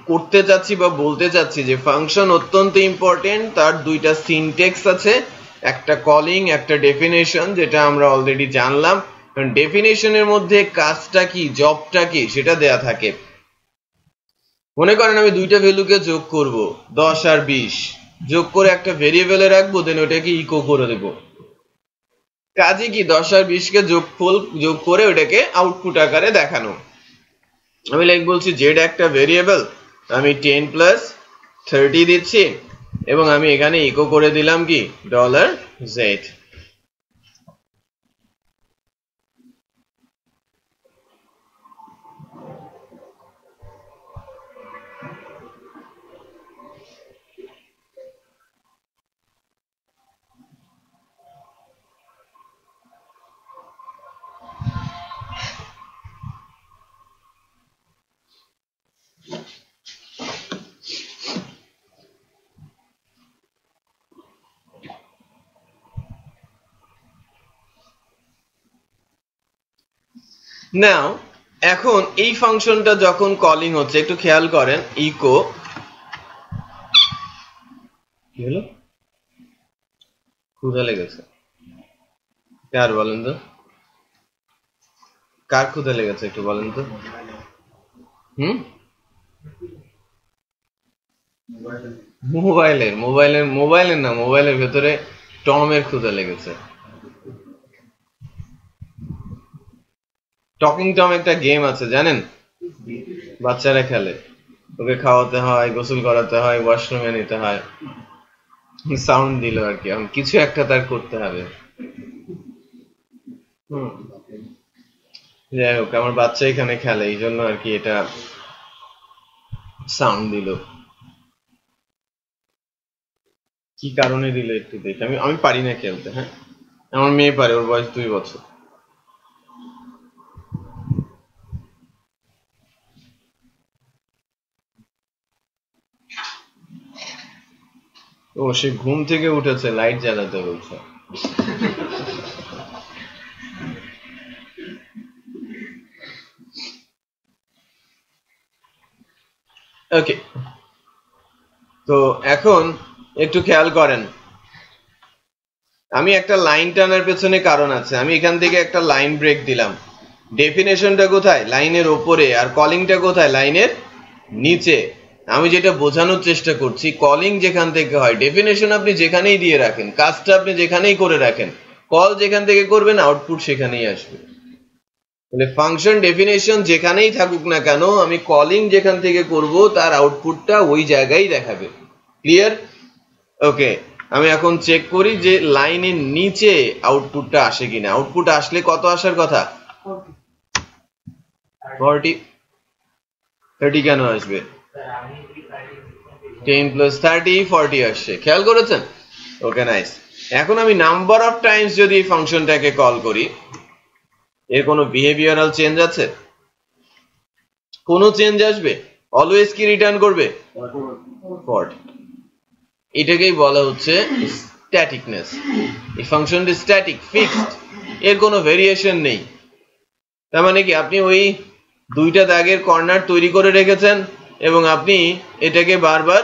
করতে যাচ্ছি বা বলতে চাচ্ছি যে ফাংশন অত্যন্ত ইম্পর্টেন্ট, তার দুইটা সিনট্যাক্স আছে, একটা কলিং একটা ডেফিনেশন, যেটা আমরা অলরেডি জানলাম। কারণ ডেফিনেশনের মধ্যে কাজটা কি, জবটা কি, সেটা দেয়া থাকে। মনে করেন আমি দুইটা ভ্যালুকে যোগ করব, 10 আর 20 যোগ করে একটা ভেরিয়েবলে রাখবো, দেন ওটাকে ইকো করে দেব। কাজে কি 10 আর 20 কে যোগ করে ওটাকে আউটপুট আকারে দেখানো। আমি লাইক বলছি জেড একটা ভেরিয়েবল, আমি 10 প্লাস 30 দিচ্ছি, এবং আমি এখানে ইকো করে দিলাম কি $z। নাও এখন এই ফাংশনটা যখন কলিং হচ্ছে, একটু খেয়াল করেন, ইকো কি হলো, ক্ষুধা লেগেছে কার বলেন তো, কার ক্ষুধা লেগেছে একটু বলেন তো? মোবাইলের না, মোবাইলের ভেতরে টমের ক্ষুধা লেগেছে। টকিং টম একটা গেম আছে জানেন, বাচ্চারা খেলে, ওকে খাওয়াতে হয়, গোসল করাতে হয়, ওয়াশরুমে নিতে হয়, সাউন্ড দিল আর কি, এখন কিছু একটা তার করতে হবে। যাই হোক, আমার বাচ্চা এখানে খেলে, এই জন্য আর কি এটা সাউন্ড দিল। কি কারণে দিল একটু দেখি, আমি পারি না খেলতে। হ্যাঁ, আমার মেয়ে পারে, ওর বয়স 2 বছর। ও সে ঘুম থেকে উঠেছে, লাইট জ্বালাতে বলছে। ওকে, তো এখন একটু খেয়াল করেন, আমি একটা লাইন টানার পেছনে কারণ আছে। আমি এখান থেকে একটা লাইন ব্রেক দিলাম, ডেফিনেশনটা কোথায়? লাইনের ওপরে, আর কলিংটা কোথায়? লাইনের নিচে। আমি যেটা বোঝানোর চেষ্টা করছি, কলিং যেখান থেকে হয়, ডেফিনেশন আপনি যেখানেই দিয়ে রাখেন, কাজটা আপনি যেখানেই করে রাখেন, কল যেখান থেকে করবেন আউটপুট সেখানেই আসবে। তাহলে ফাংশন ডেফিনেশন যেখানেই থাকুক না কেন, আমি কলিং যেখান থেকে করব তার আউটপুটটা ওই জায়গায় দেখাবে। ক্লিয়ার? ওকে, আমি এখন চেক করি যে লাইনের নিচে আউটপুটটা আসে কিনা। আউটপুট আসলে কত আসার কথা? 40। 30 কেন আসবে? 10 + 30 40 আসছে। খেয়াল করেছেন? ওকে, নাইস। এখন আমি নাম্বার অফ টাইমস যদি এই ফাংশনটাকে কল করি, এর কোনো বিহেভিয়ারাল চেঞ্জ আছে? কোনো চেঞ্জ আসবে? অলওয়েজ কি রিটার্ন করবে? 40। এটাকেই বলা হচ্ছে স্ট্যাটিকনেস। এই ফাংশনটি স্ট্যাটিক, ফিক্সড, এর কোনো ভেরিয়েশন নেই। তার মানে কি, আপনি ওই দুইটা দাগের কর্নার তৈরি করে রেখেছেন এবং আপনি এটাকে বারবার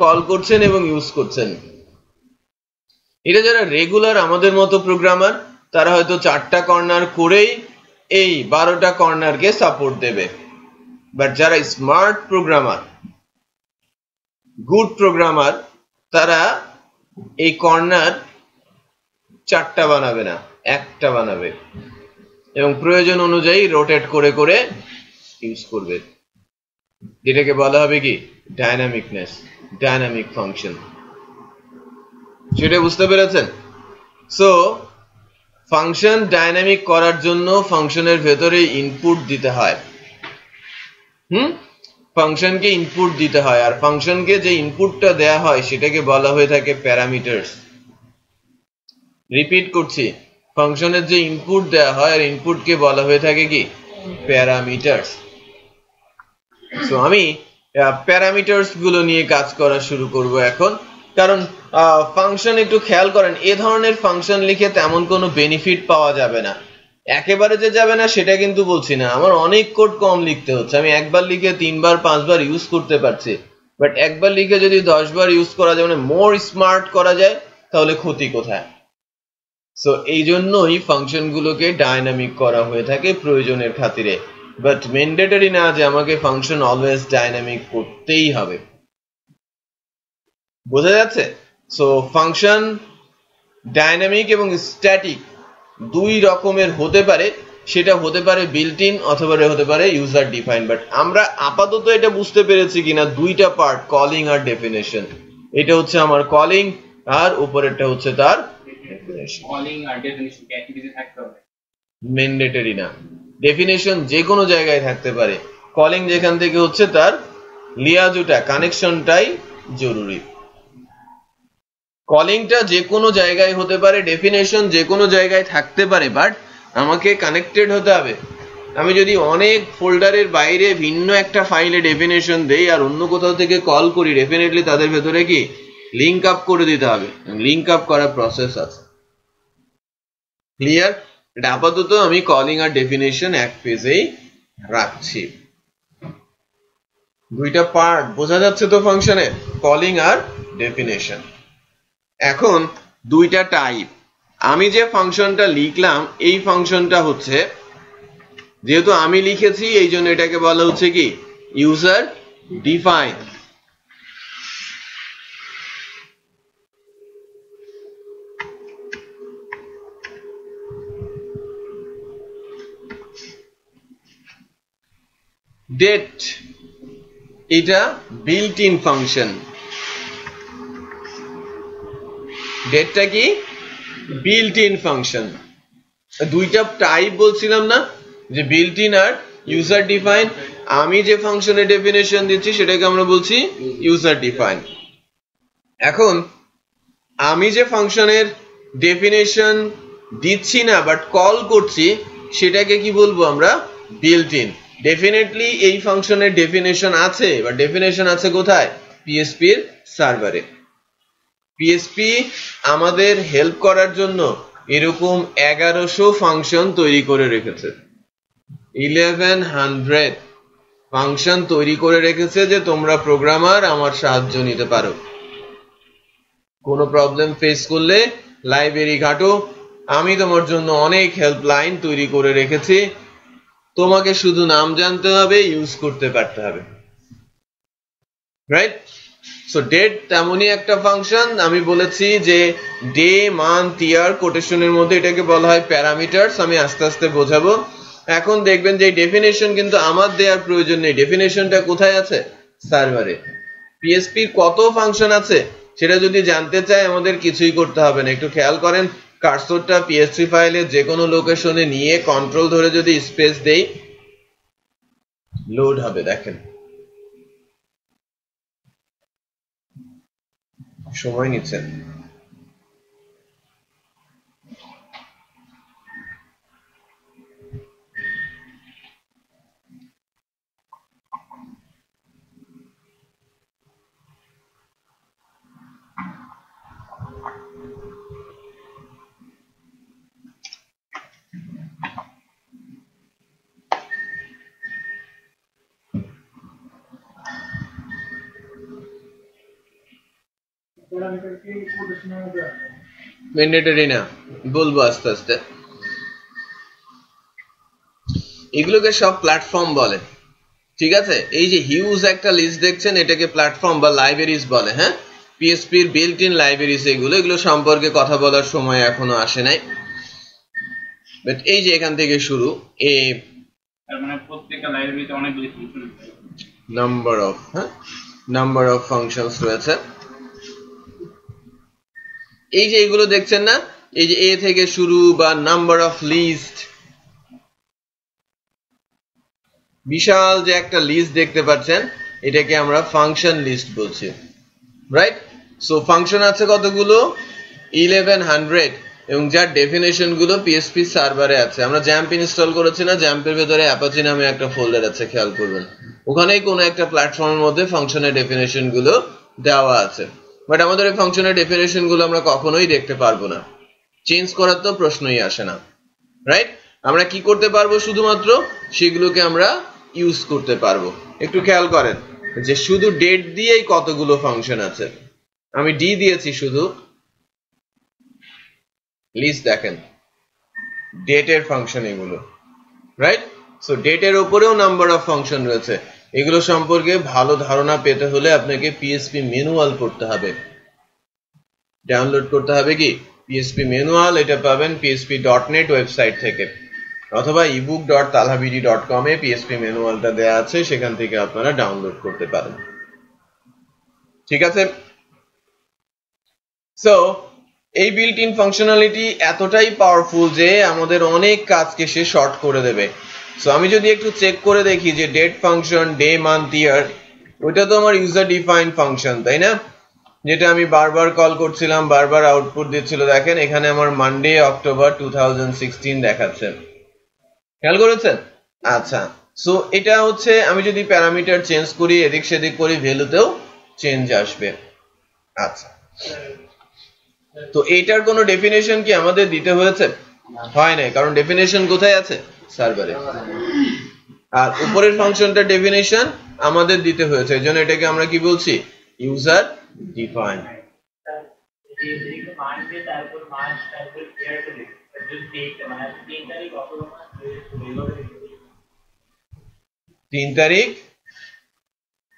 কল করছেন এবং ইউজ করছেন। এটা যারা রেগুলার আমাদের মতো প্রোগ্রামার, তারা হয়তো 4টা কর্নার করেই এই 12টা কর্নারকে সাপোর্ট দেবে। বাট যারা স্মার্ট প্রোগ্রামার, গুড প্রোগ্রামার, তারা এই কর্নার 4টা বানাবে না, একটা বানাবে এবং প্রয়োজন অনুযায়ী রোটেট করে করে ইউজ করবে। যেটাকে বলা হবে কি? ডাইনামিকনেস, ডাইনামিক ফাংশন। সেটা বুঝতে পেরেছেন? সো ফাংশন ডাইনামিক করার জন্য ফাংশনের ভেতরে ইনপুট দিতে হয়। ফাংশনকে ইনপুট দিতে হয়, আর ফাংশনকে যে ইনপুটটা দেয়া হয় সেটাকে বলা হয়ে থাকে প্যারামিটারস। রিপিট করছি, ফাংশনের যে ইনপুট দেয়া হয় আর ইনপুটকে বলা হয়ে থাকে কি? প্যারামিটারস। সো আমি প্যারামিটারস গুলো নিয়ে কাজ করা শুরু করব এখন। কারণ ফাংশন, একটু খেয়াল করেন, এ ধরনের ফাংশন লিখে তেমন কোনো বেনিফিট পাওয়া যাবে না। একেবারে যে যাবে না সেটা কিন্তু বলছি না, আমার অনেক কোড কম লিখতে হচ্ছে। আমি একবার লিখে 3 বার 5 বার ইউজ করতে পারছি, বাট একবার লিখে যদি 10 বার ইউজ করা যায়, মানে মোর স্মার্ট করা যায়, তাহলে ক্ষতি কোথায়? সো এই জন্যই ফাংশন গুলোকে ডাইনামিক করা হয়ে থাকে প্রয়োজনের খাতিরে, বাট ম্যান্ডেটরি না যে আমাকে ফাংশন অলওয়েজ ডাইনামিক করতেই হবে। বোঝা যাচ্ছে? সো ফাংশন ডাইনামিক এবং স্ট্যাটিক দুই রকমের হতে পারে। সেটা হতে পারে বিল্ট ইন অথবা হতে পারে ইউজার ডিফাইন। বাট আমরা আপাতত এটা বুঝতে পেরেছি কিনা, দুইটা পার্ট, কলিং আর ডেফিনেশন। এটা হচ্ছে আমার কলিং আর উপরেরটা হচ্ছে তার ডেফিনেশন। কলিং আর ডেফিনেশন কি একই জায়গায় থাকতে হবে? ম্যান্ডেটরি না, ডেফিনেশন যে কোনো জায়গায় থাকতে পারে, কলিং যেখান থেকে হচ্ছে তার লিয়াজুটা, কানেকশনটাই জরুরি। কলিংটা যে কোনো জায়গায় হতে পারে, ডেফিনেশন যে কোনো জায়গায় থাকতে পারে, বাট আমাকে কানেক্টেড হতে হবে। আমি যদি অনেক ফোল্ডারের বাইরে ভিন্ন একটা ফাইলে ডেফিনেশন দেই আর অন্য কোথাও থেকে কল করি, ডেফিনেটলি তাদের ভেতরে কি লিংক আপ করে দিতে হবে। লিংক আপ করার প্রসেস আছে। ক্লিয়ার? এটা আপাতত আমি কলিং আর ডেফিনেশন এক পেজেই রাখছি। দুইটা পার্ট বোঝা যাচ্ছে তো ফাংশনে, কলিং আর ডেফিনেশন। এখন দুইটা টাইপ। আমি যে ফাংশনটা লিখলাম, এই ফাংশনটা হচ্ছে, যেহেতু আমি লিখেছি এই জন্য এটাকে বলা হচ্ছে কি? User define. ডেট, এটা বিল্ট ইন ফাংশন। ডেটটা কি? Built in function. দুইটা টাইপ বলছিলাম না, যে বিল্ট ইন আর ইউজার ডিফাইন। আমি যে ফাংশনের ডেফিনেশন দিচ্ছি সেটাকে আমরা বলছি ইউজার ডিফাইন। এখন আমি যে ফাংশনের ডেফিনেশন দিচ্ছি না বাট কল করছি, সেটাকে কি বলবো আমরা? Built in. ডেফিনেটলি এই ফাংশনের ডেফিনেশন আছে, বা ডেফিনেশন আছে কোথায়? পিএসপি এর সার্ভারে। পিএসপি আমাদের হেল্প করার জন্য এরকম 1100 ফাংশন তৈরি করে রেখেছে, 1100 ফাংশন তৈরি করে রেখেছে যে তোমরা প্রোগ্রামার আমার সাহায্য নিতে পারো। কোনো প্রবলেম ফেস করলে লাইব্রেরি ঘাটো, আমি তোমার জন্য অনেক হেল্পলাইন তৈরি করে রেখেছি, তোমাকে শুধু নাম জানতে হবে, ইউজ করতে পারতে হবে, রাইট? সো ডেট তেমনই একটা ফাংশন। আমি বলেছি যে ডে, মান্থ, ইয়ার কোটেশনের মধ্যে এটাকে বলা হয় প্যারামিটারস। আমি আস্তে আস্তে বোঝাবো। এখন দেখবেন যে ডেফিনেশন কিন্তু আমার দেওয়ার প্রয়োজন নেই, ডেফিনেশনটা কোথায় আছে? সার্ভারে। পিএসপির কত ফাংশন আছে সেটা যদি জানতে চাই আমাদের কিছুই করতে হবে না। একটু খেয়াল করেন, কার্সরটা পিএসপি ফাইলে যে কোনো লোকেশনে নিয়ে কন্ট্রোল ধরে যদি স্পেস দেই, লোড হবে। দেখেন সময় নিচ্ছেন। ম্যান্ডেটরি না, বলবো আস্তে আস্তে। এগুলোকে সব প্ল্যাটফর্ম বলে, ঠিক আছে? এই যে হিউজ একটা লিস্ট দেখছেন, এটাকে প্ল্যাটফর্ম বা লাইব্রেরিজ বলে। হ্যাঁ, পিএসপির বিল্ট ইন লাইব্রেরিজ এগুলো সম্পর্কে কথা বলার সময় এখনো আসে নাই, বাট এই যে এখান থেকে শুরু, মানে প্রত্যেকটা লাইব্রেরিতে অনেকগুলো ফাংশন আছে, নাম্বার অফ ফাংশনস রয়েছে। এই যে এগুলো দেখছেন না, এই যে এ থেকে শুরু বা নাম্বার অফ লিস্ট, বিশাল যে একটা লিস্ট দেখতে পাচ্ছেন, এটাকে আমরা ফাংশন লিস্ট বলছি, রাইট? সো ফাংশন আছে কতগুলো? 1100, এবং যার ডেফিনেশন গুলো পিএসপি সার্ভারে আছে। আমরা জ্যাম্প ইনস্টল করেছি না, জ্যাম্পের ভেতরে অ্যাপাচি নামে একটা ফোল্ডার আছে, খেয়াল করবেন। ওখানেই কোনো একটা প্ল্যাটফর্মের মধ্যে ফাংশনের ডেফিনেশন গুলো দেওয়া আছে, বাট আমাদের এই ফাংশনের ডেফিনেশন গুলো আমরা কখনোই দেখতে পারবো না, চেঞ্জ করার তো প্রশ্নই আসে না, রাইট? আমরা কি করতে পারবো? শুধুমাত্র সেগুলোকে আমরা ইউজ করতে পারবো। একটু খেয়াল করেন যে শুধু ডেট দিয়েই কতগুলো ফাংশন আছে। আমি ডি দিয়েছি শুধু, লিস্ট দেখেন, ডেটের ফাংশন এগুলো, রাইট? সো ডেটের উপরেও নাম্বার অফ ফাংশন রয়েছে। এগুলো সম্পর্কে ভালো ধারণা পেতে হলে আপনাকে পিএসপি ম্যানুয়াল পড়তে হবে, ডাউনলোড করতে হবে। কি পিএসপি ম্যানুয়াল? এটা পাবেন php.net ওয়েবসাইট থেকে, অথবা ebook.talhabidi.com এ পিএসপি ম্যানুয়ালটা দেয়া আছে, সেখান থেকে আপনারা ডাউনলোড করতে পারেন, ঠিক আছে? সো এই বিল্ট ইন ফাংশনালিটি এতটাই পাওয়ারফুল যে আমাদের অনেক কাজকে সে শর্ট করে দেবে। সো আমি যদি একটু চেক করে দেখি যে ডেট ফাংশন, ডে, মান্থ, ইয়ার, ওইটা তো আমার ইউজার ডিফাইন্ড ফাংশন, তাই না? যেটা আমি বারবার কল করছিলাম, বারবার আউটপুট দিচ্ছিল। দেখেন এখানে আমার মানডে অক্টোবর 2016 দেখাচ্ছে, খেয়াল করেছেন? আচ্ছা, সো এটা হচ্ছে আমি যদি প্যারামিটার চেঞ্জ করি, এদিক সেদিক করি, ভ্যালুতেও চেঞ্জ আসবে। আচ্ছা, তো এইটার কোনো ডেফিনেশন কি আমাদের দিতে হয়েছে? হয় নাই, কারণ ডেফিনেশন কোথায় আছে? সার্ভারে। আর উপরের ফাংশনটা ডেফিনেশন আমাদের দিতে হয়েছে, এজন্য এটাকে আমরা কি বলছি? User defined.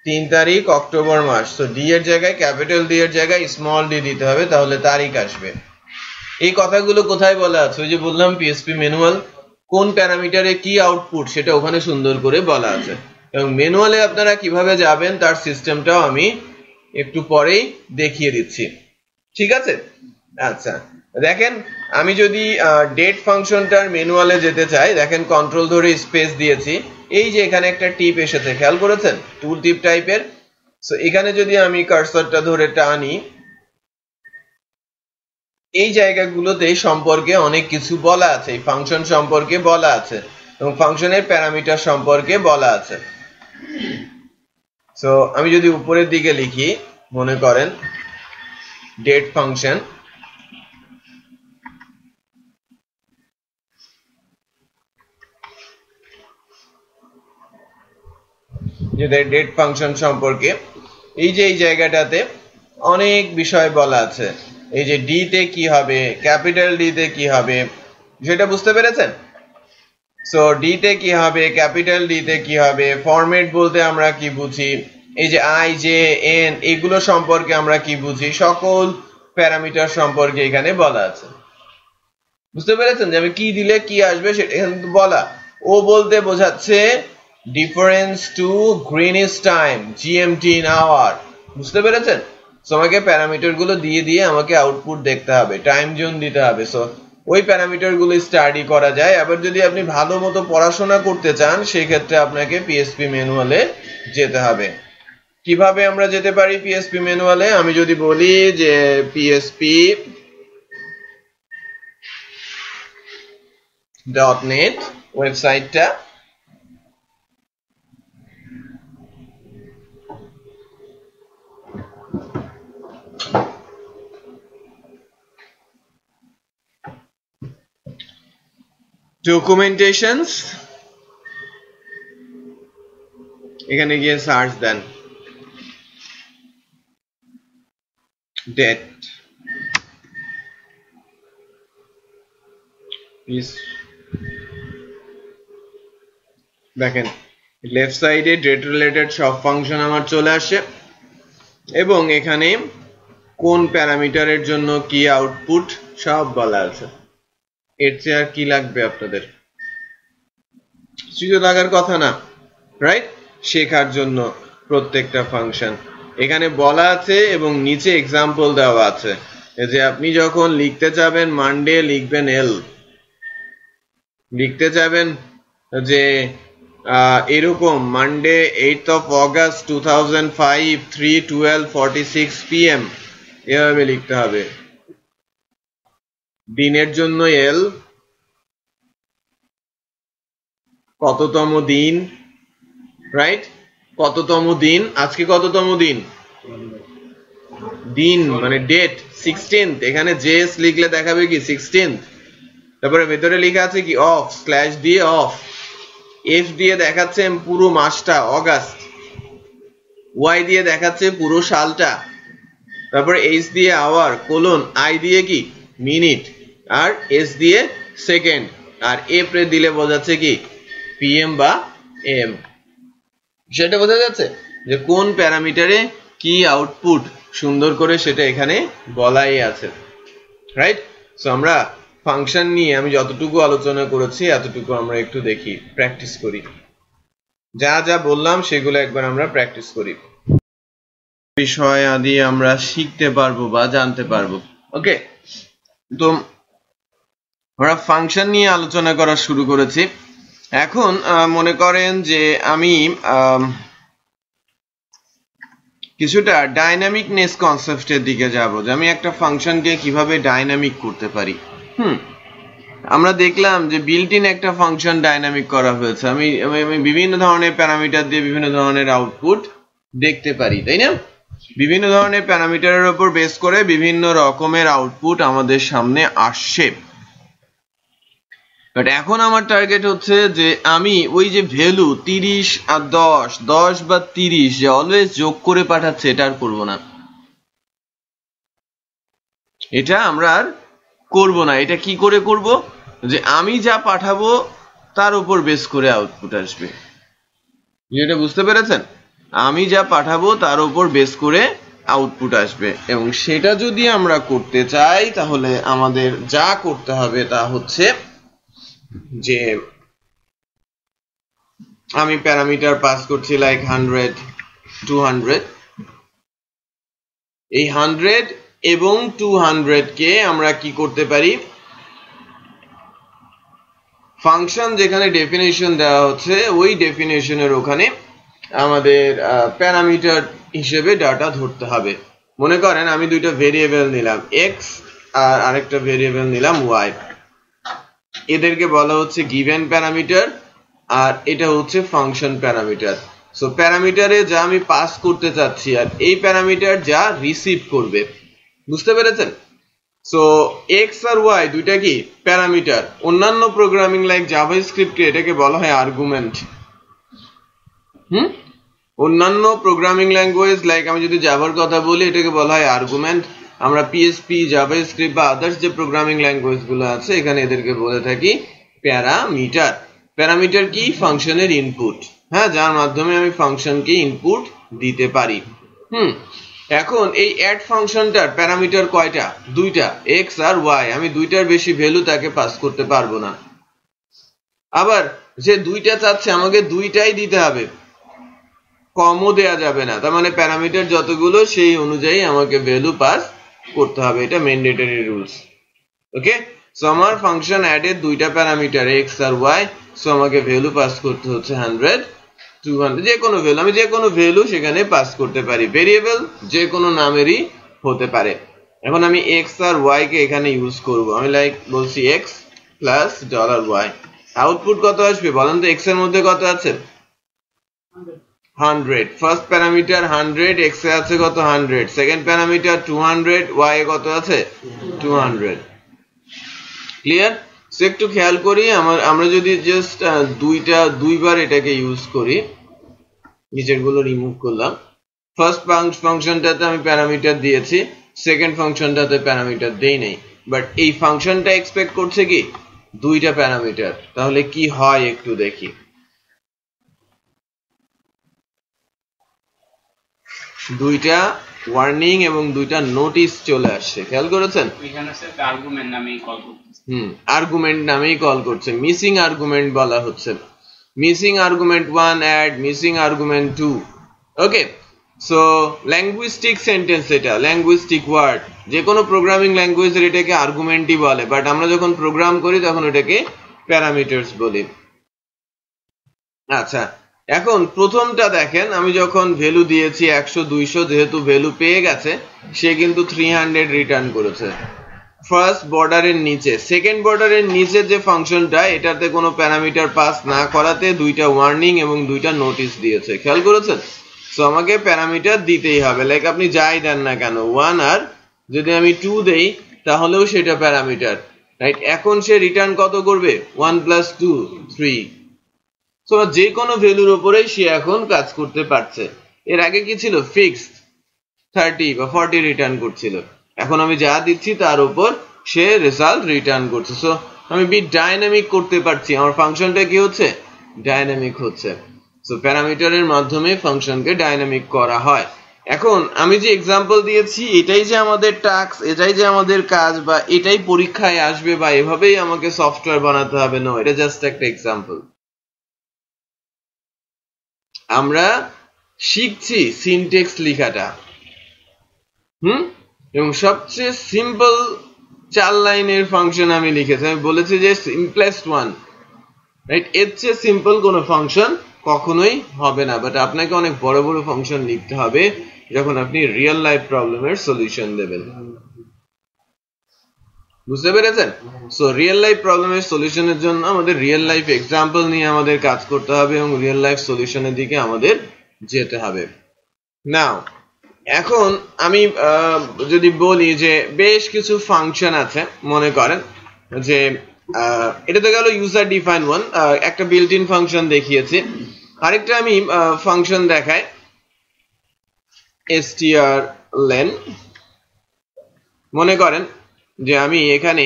3 তারিখ অক্টোবর মাস। তো ডি এর জায়গায়, ক্যাপিটাল ডি এর জায়গায় স্মল ডি দিতে হবে, তাহলে তারিখ আসবে। এই কথাগুলো কোথায় বলা আছে? ওই যে বললাম পিএসপি ম্যানুয়াল, কোন প্যারামিটারে কি আউটপুট সেটা ওখানে সুন্দর করে বলা আছে। এবং ম্যানুয়ালে আপনারা কিভাবে যাবেন তার সিস্টেমটাও আমি একটু পরেই দেখিয়ে দিচ্ছি, ঠিক আছে? আচ্ছা, দেখেন আমি যদি ডেট ফাংশনটার ম্যানুয়ালে যেতে চাই, দেখেন কন্ট্রোল ধরে স্পেস দিয়েছি, এই যে এখানে একটা টিপ এসেছে, খেয়াল করেছেন? টুল টিপ টাইপের। সো এখানে যদি আমি কার্সরটা ধরে টানি, এই জায়গাগুলোতে সম্পর্কে অনেক কিছু বলা আছে, এই ফাংশন সম্পর্কে বলা আছে, এবং ফাংশনের প্যারামিটার সম্পর্কে বলা আছে। সো আমি যদি উপরের দিকে লিখি, মনে করেন ডেট ফাংশন, ডেট ফাংশন সম্পর্কে এই যে এই জায়গাটাতে অনেক বিষয় বলা আছে। এই যে ডি তে কি হবে, ক্যাপিটাল ডি তে কি হবে সেটা বুঝতে পেরেছেন? সো ডি তে কি হবে, ক্যাপিটাল ডি তে কি হবে, ফরম্যাট বলতে আমরা কি বুঝি, এই যে আই জে এন এগুলো সম্পর্কে আমরা কি বুঝি, সকল প্যারামিটার সম্পর্কে এখানে বলা আছে। বুঝতে পেরেছেন যে আমি কি দিলে কি আসবে সেটা এখানে বলা। ও বলতে বোঝাচ্ছে difference to Greenwich time, GMT in hour. বুঝতে পেরেছেন? সো আমাকে প্যারামিটার গুলো দিয়ে দিয়ে আমাকে আউটপুট দেখতে হবে, টাইম জোন দিতে হবে। সো ওই প্যারামিটার গুলো স্টাডি করা যায়। আবার যদি আপনি ভালো মতো পড়াশোনা করতে চান সেই ক্ষেত্রে আপনাকে পিএসপি ম্যানুয়ালে যেতে হবে। কিভাবে আমরা যেতে পারি পিএসপি ম্যানুয়ালে? আমি যদি বলি যে পিএসপি .net ওয়েবসাইটটা, ডকুমেন্টেশনস, এখানে গিয়ে সার্চ দেন ডেট দেখেন লেফট সাইডে ডেট রিলেটেড সব ফাংশন আমার চলে আসে এবং এখানে কোন প্যারামিটারের জন্য কি আউটপুট সব বলা আছে। এর চেয়ে আর কি লাগবে আপনাদের? কিছু লাগার কথা না, রাইট? শেখার জন্য প্রত্যেকটা ফাংশন এখানে বলা আছে এবং নিচে এক্সাম্পল দেওয়া আছে। এই যে আপনি যখন লিখতে যাবেন মানডে লিখবেন এল, লিখতে যাবেন যে এরকম Monday 8th of August 2005 3:12:46 PM এভাবে লিখতে হবে। দিনের জন্য এল, কততম দিন, রাইট? কততম দিন, আজকে কততম দিন, দিন মানে ডেট 16th, এখানে জেএস লিখলে দেখাবে কি 16th। তারপরে ভেতরে লেখা আছে কি অফ, স্ল্যাশ দিয়ে অফ, এফ দিয়ে দেখাচ্ছে পুরো মাসটা অগাস্ট, ওয়াই দিয়ে দেখাচ্ছে পুরো সালটা, তারপরে এইচ দিয়ে আওয়ার, কোলন আই দিয়ে কি মিনিট, আর এস দিয়ে সেকেন্ড, আর এফ রে দিলে বোঝাচ্ছে কি পিএম বা এম। সেটা বোঝা যাচ্ছে যে কোন প্যারামিটারে কি আউটপুট সুন্দর করে সেটা এখানে বলাই আছে, রাইট? সো আমরা ফাংশন নিয়ে আমি যতটুকু আলোচনা করেছি এতটুকু আমরা একটু দেখি, প্র্যাকটিস করি। যা যা বললাম সেগুলো একবার আমরা প্র্যাকটিস করি, বিষয় আদি আমরা শিখতে পারবো বা জানতে পারবো। ওকে, তো আমরা ফাংশন নিয়ে আলোচনা করা শুরু করেছি। এখন মনে করেন যে আমি কিছুটা ডাইনামিকনেস কনসেপ্টের দিকে যাব, যে আমি একটা ফাংশনকে কিভাবে ডাইনামিক করতে পারি। আমরা দেখলাম যে বিল্ট ইন একটা ফাংশন ডাইনামিক করা হয়েছে। আমি বিভিন্ন ধরনের প্যারামিটার দিয়ে বিভিন্ন ধরনের আউটপুট দেখতে পারি, তাই না? বিভিন্ন ধরনের প্যারামিটারের উপর বেস করে বিভিন্ন রকমের আউটপুট আমাদের সামনে আসছে। বাট এখন আমার টার্গেট হচ্ছে যে আমি ওই যে ভ্যালু 30 আর 10 বা 30 যে অলওয়েজ যোগ করে পাঠাচ্ছে এটা আর করবো না, এটা আমরা আর করবো না। এটা কি করে করব? যে আমি যা পাঠাবো তার উপর বেস করে আউটপুট আসবে। এটা বুঝতে পেরেছেন? আমি যা পাঠাবো তার উপর বেস করে আউটপুট আসবে, এবং সেটা যদি আমরা করতে চাই তাহলে আমাদের যা করতে হবে তা হচ্ছে যে আমি প্যারামিটার পাস করছি লাইক 100 200, এই 100 এবং 200 কে আমরা কি করতে পারি, ফাংশন যেখানে ডেফিনেশন দেওয়া হচ্ছে ওই ডেফিনেশনের ওখানে আমাদের প্যারামিটার হিসেবে ডাটা ধরতে হবে। মনে করেন আমি দুইটা ভেরিয়েবল নিলাম এক্স আর আরেকটা ভেরিয়েবল নিলাম ওয়াই, এদেরকে বলা হচ্ছে গিভেন প্যারামিটার আর এটা হচ্ছে ফাংশন প্যারামিটার। সো প্যারামিটারে যা আমি পাস করতে চাচ্ছি আর এই প্যারামিটার যা রিসিভ করবে, বুঝতে পেরেছেন? সো এক্স আর ওয়াই দুইটা কি প্যারামিটার। অন্যান্য প্রোগ্রামিং লাইক জাভাস্ক্রিপ্টে এটাকে বলা হয় আর্গুমেন্ট। অন্যান্য প্রোগ্রামিং ল্যাঙ্গুয়েজ লাইক আমি যদি জাভার কথা বলি এটাকে বলা হয় আর্গুমেন্ট। আমরা পিএসপি, জাভাস্ক্রিপ্ট বা আদার্স যে প্রোগ্রামিং ল্যাঙ্গুয়েজ গুলো আছে এখানে এদেরকে বলে থাকি প্যারামিটার। প্যারামিটার কি? ফাংশনের ইনপুট, হ্যাঁ, যার মাধ্যমে আমি ফাংশনকে ইনপুট দিতে পারি। এখন এই অ্যাড ফাংশনটার প্যারামিটার কয়টা? দুইটা, এক্স আর ওয়াই। আমি দুইটার বেশি ভ্যালু তাকে পাস করতে পারবো না। আবার যে দুইটা চাচ্ছে আমাকে দুইটাই দিতে হবে, কমও দেয়া যাবে না। তার মানে প্যারামিটার যতগুলো সেই অনুযায়ী আমাকে ভ্যালু পাস করতে হবে, এটা ম্যান্ডেটরি রুলস। ওকে, সো আমার ফাংশন অ্যাড এর দুইটা প্যারামিটার এক্স আর ওয়াই। সো আমাকে ভ্যালু পাস করতে হচ্ছে 100, 200, যে কোনো ভ্যালু, আমি যে কোনো ভ্যালু সেখানে পাস করতে পারি। ভেরিয়েবল যে কোনো নামেরই হতে পারে। এখন আমি এক্স আর ওয়াই কে এখানে ইউজ করব। আমি লাইক বলছি এক্স প্লাস $y। আউটপুট কত আসবে বলেন তো? এক্স এর মধ্যে কত আছে? 100। ফার্স্ট প্যারামিটার 100, এক্স এ আছে কত? 100। সেকেন্ড প্যারামিটার 200, ওয়াই এ কত আছে? 200। ক্লিয়ার? সো একটু খেয়াল করি, আমরা যদি জাস্ট দুইবার এটাকে ইউজ করি, নিচের গুলো রিমুভ করলাম। ফার্স্ট ফাংশনটাতে আমি প্যারামিটার দিয়েছি, সেকেন্ড ফাংশনটাতে প্যারামিটার দেই নাই, বাট এই ফাংশনটা এক্সপেক্ট করছে কি দুইটা প্যারামিটার। তাহলে কি হয় একটু দেখি। দুইটা ওয়ার্নিং এবং দুইটা নোটিশ চলে আসছে, খেয়াল করেছেন? এখানে স্যার আর্গুমেন্ট নামেই কল করতেছে। আর্গুমেন্ট নামেই কল করছে, মিসিং আর্গুমেন্ট বলা হচ্ছে। Missing argument 1 and, missing argument 2। Okay, so linguistic sentence, এটা ল্যাঙ্গুইস্টিক ওয়ার্ড, যে কোনো প্রোগ্রামিং ল্যাঙ্গুয়েজের এটাকে আর্গুমেন্টই বলে, বাট আমরা যখন প্রোগ্রাম করি তখন এটাকে প্যারামিটারস বলি। আচ্ছা, এখন প্রথমটা দেখেন, আমি যখন ভ্যালু দিয়েছি 100, 200, যেহেতু ভ্যালু পেয়ে গেছে সে কিন্তু 300 রিটার্ন করেছে ফার্স্ট বর্ডারের নিচে। সেকেন্ড বর্ডারের নিচে যে ফাংশনটা, এটাতে কোনো প্যারামিটার পাস না করাতে দুইটা ওয়ার্নিং এবং দুইটা নোটিশ দিয়েছে, খেয়াল করেছেন? সো আমাকে প্যারামিটার দিতেই হবে, লাইক আপনি যাই দেন না কেন, 1 আর যদি আমি 2 দেই তাহলেও সেটা প্যারামিটার, রাইট? এখন সে রিটার্ন কত করবে? 1 + 2 3। সো যে কোনো ভ্যালুর উপরেই সে এখন কাজ করতে পারছে। এর আগে কি ছিল? ফিক্সড 30 বা 40 রিটার্ন করছিল। এখন আমি যা দিচ্ছি তার উপর সে রেজাল্ট রিটার্ন করছে। সো আমি বিট ডাইনামিক করতে পারছি, আমার ফাংশনটা কি হচ্ছে? ডাইনামিক হচ্ছে। সো প্যারামিটারের মাধ্যমে ফাংশনকে ডাইনামিক করা হয়। এখন আমি যে এক্সাম্পল দিয়েছি এটাই যে আমাদের টাস্ক, এটাই যে আমাদের কাজ, বা এটাই পরীক্ষায় আসবে, বা এভাবেই আমাকে সফটওয়্যার বানাতে হবে, না, এটা জাস্ট একটা এক্সাম্পল। আমরা শিখছি সিনট্যাক্স লেখাটা, এবং সবচেয়ে সিম্পল 4 লাইনের ফাংশন আমি লিখেছি। আমি বলেছি যে সিম্পলেস্ট ওয়ান, রাইট? এর চেয়ে সিম্পল কোনো ফাংশন কখনোই হবে না, বাট আপনাকে অনেক বড় বড় ফাংশন লিখতে হবে যখন আপনি রিয়েল লাইফ প্রবলেমের সলিউশন দেবেন। বুঝতে পেরেছেন? সো রিয়েল লাইফ প্রবলেমের সলিউশনের জন্য আমাদের রিয়েল লাইফ এক্সাম্পল নিয়ে আমাদের কাজ করতে হবে এবং রিয়েল লাইফ সলিউশনের দিকে আমাদের যেতে হবে। নাও এখন আমি যদি বলি যে বেশ কিছু ফাংশন আছে, মনে করেন যে এটা তো গেল ইউজার ডিফাইন ওয়ান, একটা বিল্ট ইন ফাংশন দেখিয়েছি। আরেকটা আমি ফাংশন দেখাই, strlen। মনে করেন যে আমি এখানে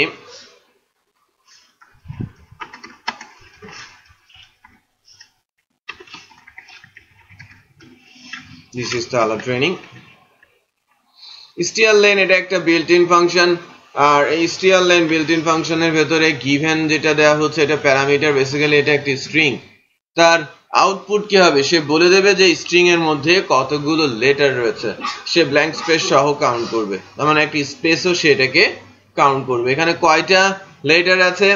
this is the training strlen, এটা একটা বিল্ট ইন ফাংশন। আর এই strlen বিল্ট ইন ফাংশনের ভেতরে গিভেন যেটা দেওয়া হচ্ছে এটা প্যারামিটার, বেসিক্যালি এটা একটি স্ট্রিং। তার আউটপুট কি হবে? সে বলে দেবে যে স্ট্রিং এর মধ্যে কতগুলো লেটার রয়েছে, সে ব্ল্যাঙ্ক স্পেস সহ কাউন্ট করবে, তার মানে একটি স্পেসও সে এটাকে কাউন্ট করবে। এখানে কয়টা লেটার আছে?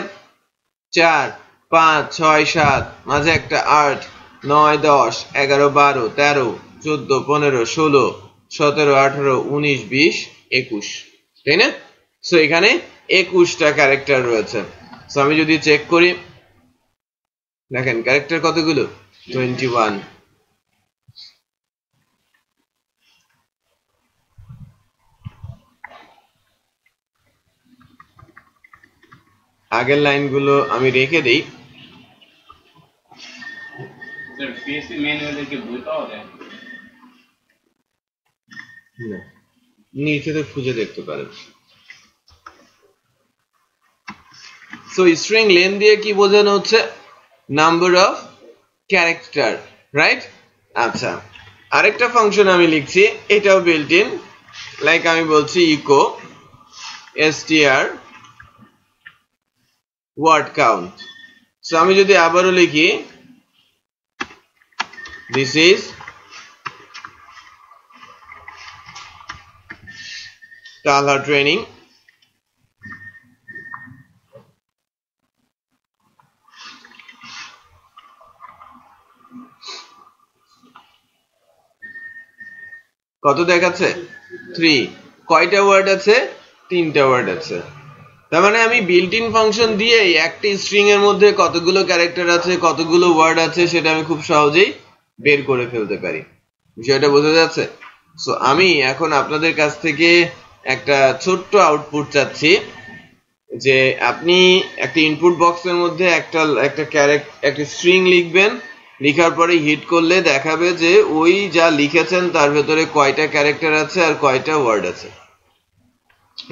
4, 5, 6, 7, মাঝে একটা 8, 9, 10, 11, 12, 13, 14, 15, 16, 17, 18, 19, 20, 21, তাই না? সো এখানে 21টা ক্যারেক্টার রয়েছে। সো আমি যদি চেক করি, দেখেন ক্যারেক্টার কতগুলো? 21। আগের লাইনগুলো আমি রেখে দেই। স্যার পিএসসি ম্যানুয়ালে কি বই পাওয়া যায়? না, নিচে তো খুঁজে দেখতে পারেন। সো স্ট্রিং লেন দিয়ে কি বোঝানো হচ্ছে? Number of character, right? আচ্ছা, আরেকটা ফাংশন আমি লিখছি, এটাও বিল্ট ইন, লাইক আমি বলছি echo str word count. So আমি যদি আবারও লিখি this is Talha training, কত দেখাচ্ছে? 3। কয়টা ওয়ার্ড আছে? 3টা ওয়ার্ড আছে। তার মানে আমি বিল্ট ইন ফাংশন দিয়ে একটা স্ট্রিং এর মধ্যে কতগুলো ক্যারেক্টার আছে, কতগুলো ওয়ার্ড আছে সেটা আমি খুব সহজেই বের করে ফেলতে পারি। বিষয়টা বোঝা যাচ্ছে? সো আমি এখন আপনাদের কাছ থেকে একটা ছোট্ট আউটপুট চাচ্ছি, যে আপনি একটা ইনপুট বক্সের মধ্যে একটা স্ট্রিং লিখবেন, লেখার পরে হিট করলে দেখাবে যে ওই যা লিখেছেন তার ভেতরে কয়টা ক্যারেক্টার আছে আর কয়টা ওয়ার্ড আছে,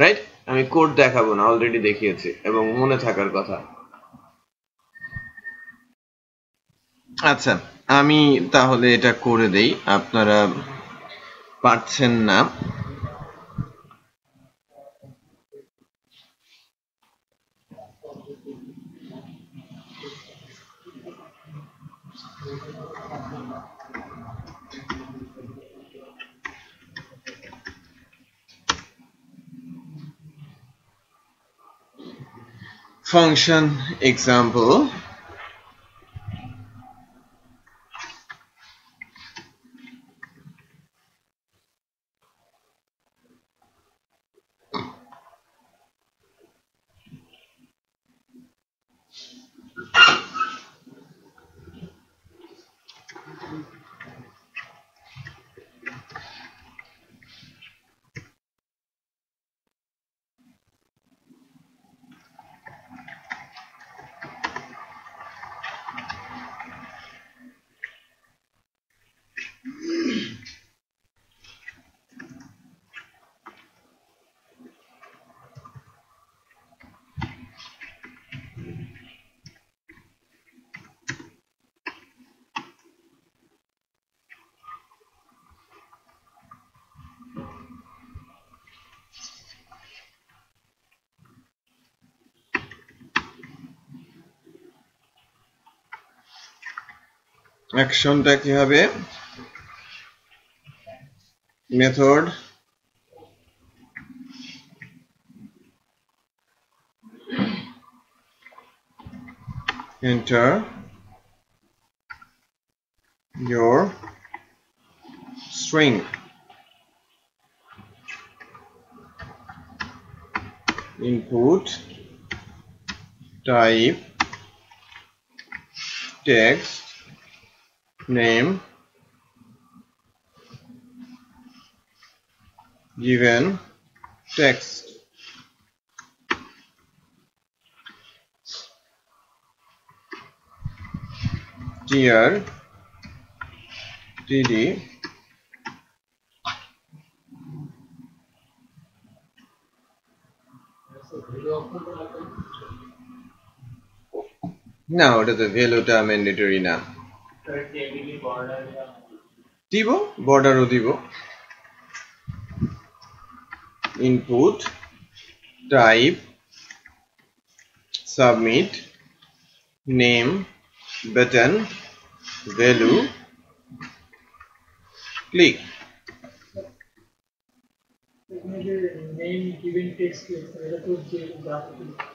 রাইট? আমি কোড দেখাবো না, অলরেডি দেখিয়েছি এবং মনে থাকার কথা। আচ্ছা, আমি তাহলে এটা করে দেই, আপনারা পারছেন না। Function example. অ্যাকশনটা কি হবে? Method enter your string, input type text, name, given text, tr td না, ওটাতে ভ্যালুটা ম্যান্ডেটরি না, দিব বর্ডারও দিব। Input type submit name button value click.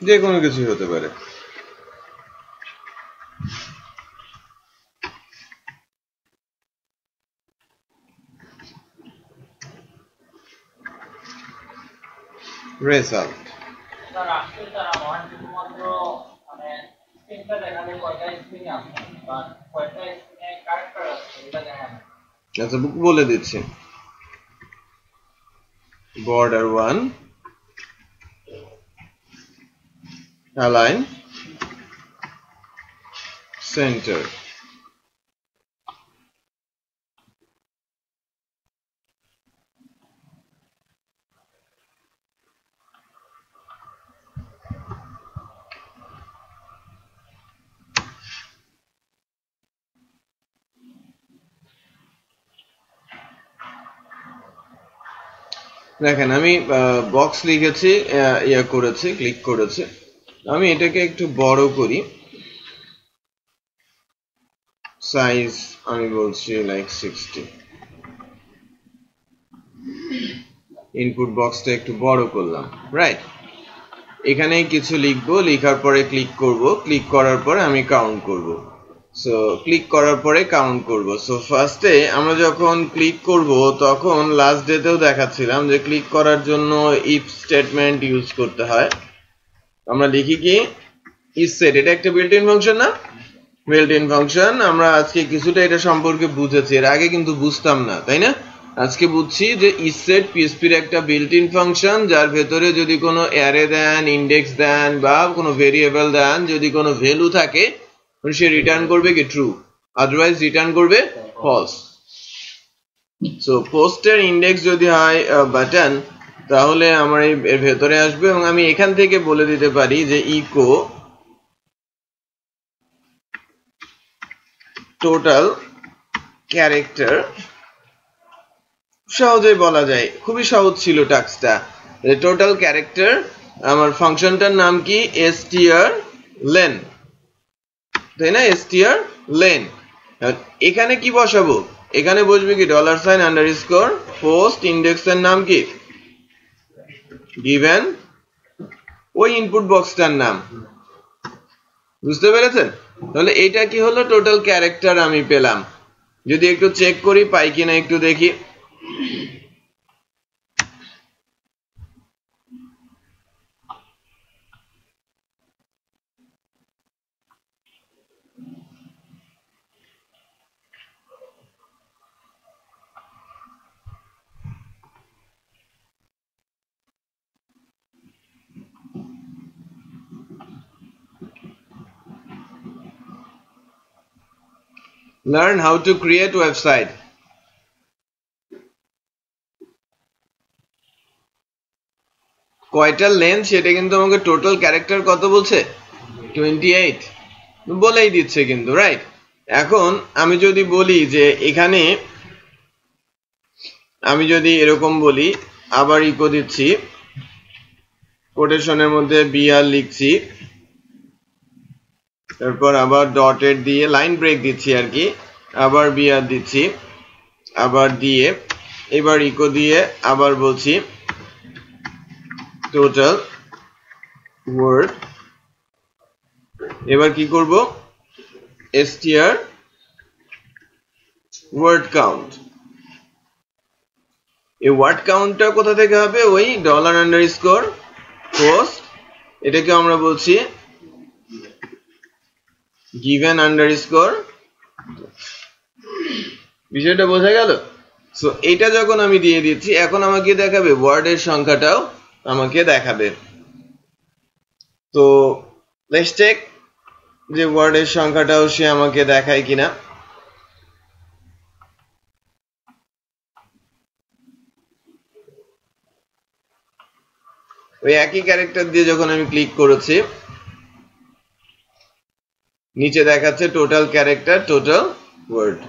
যে কোনো কিছু হতে পারে। রেজাল্ট আচ্ছা, বুক বলে দিচ্ছি। border 1, align center. দেখেন আমি বক্স লিখেছি, ইয়া করেছি, ক্লিক করেছি। আমি এটাকে একটু বড় করি, সাইজ আমি বলছি লাইক 60। ইনপুট বক্সটা একটু বড় করলাম, রাইট। এখানে কিছু লিখবো, লেখার পরে ক্লিক করব, ক্লিক করার পরে আমি কাউন্ট করব। সো ক্লিক করার পরে কাউন্ট করব। সো ফার্স্টে আমরা যখন ক্লিক করব তখন লাস্ট ডেতেও দেখাচ্ছিলাম যে ক্লিক করার জন্য ইফ স্টেটমেন্ট ইউজ করতে হয়। আমরা লিখি কি ইসসেট, এটা একটা বিল্ট ইন ফাংশন না? Built in function. আমরা আজকে কিছুটা এটা সম্পর্কে বুঝেছি, এর আগে কিন্তু বুঝতাম না, তাই না? আজকে বুঝছি যে ইসসেট পিএসপির একটা বিল্ট ইন ফাংশন, যার ভেতরে যদি কোনো অ্যারে দেন, ইন্ডেক্স দেন বা কোনো ভেরিয়েবল দেন, যদি কোনো ভ্যালু থাকে সে রিটার্ন করবে কি ট্রু, আদারওয়াইজ রিটার্ন করবে ফলস। সো পোস্টের ইন্ডেক্স যদি হয় বাটন, তাহলে আমার এর ভেতরে আসবে এবং আমি এখান থেকে বলে দিতে পারি যে ইকো টোটাল ক্যারেক্টার। সহজেই বলা যায়, খুবই সহজ ছিল টাস্কটা। টোটাল ক্যারেক্টার, আমার ফাংশনটার নাম কি strlen, তাই না? strlen। এখানে কি বসাবো? এখানে বসবে কি $_ পোস্ট, ইন্ডেক্সের নাম কি গিভেন, ওই ইনপুট বক্সটার নাম। বুঝতে পেরেছেন? তাহলে এটা কি হলো? টোটাল ক্যারেক্টার আমি পেলাম। যদি একটু চেক করি পাই কিনা একটু দেখি। Learn how to create website. কয়টা লেন্থ সেটা কিন্তু আমাকে টোটাল ক্যারেক্টার কত বলছে? 28 বলেই দিচ্ছে কিন্তু, রাইট। এখন আমি যদি বলি যে এখানে আমি যদি এরকম বলি, আবার ইকো দিচ্ছি, কোটেশনের মধ্যে br লিখছি, তারপর আবার ডটেড দিয়ে লাইন ব্রেক দিচ্ছি আর কি, আবার br দিচ্ছি, আবার দিয়ে এবার ইকো দিয়ে আবার বলছি টোটাল ওয়ার্ড। এবার কি করব? str word count. এই ওয়ার্ড কাউন্টটা কোথা থেকে হবে? ওই $_ পোস্ট, এটাকে আমরা বলছি given _ বিষয়টা বোঝা গেল? সো এটা যখন আমি দিয়ে দিচ্ছি, এখন আমাকে দেখাবে ওয়ার্ডের সংখ্যাটাও আমাকে দেখাবে। তো লেটস চেক যে ওয়ার্ডের সংখ্যাটাও সে আমাকে দেখায় কিনা। ওই একই ক্যারেক্টার দিয়ে যখন আমি ক্লিক করেছি, নিচে দেখাচ্ছে টোটাল ক্যারেক্টার, টোটাল ওয়ার্ড।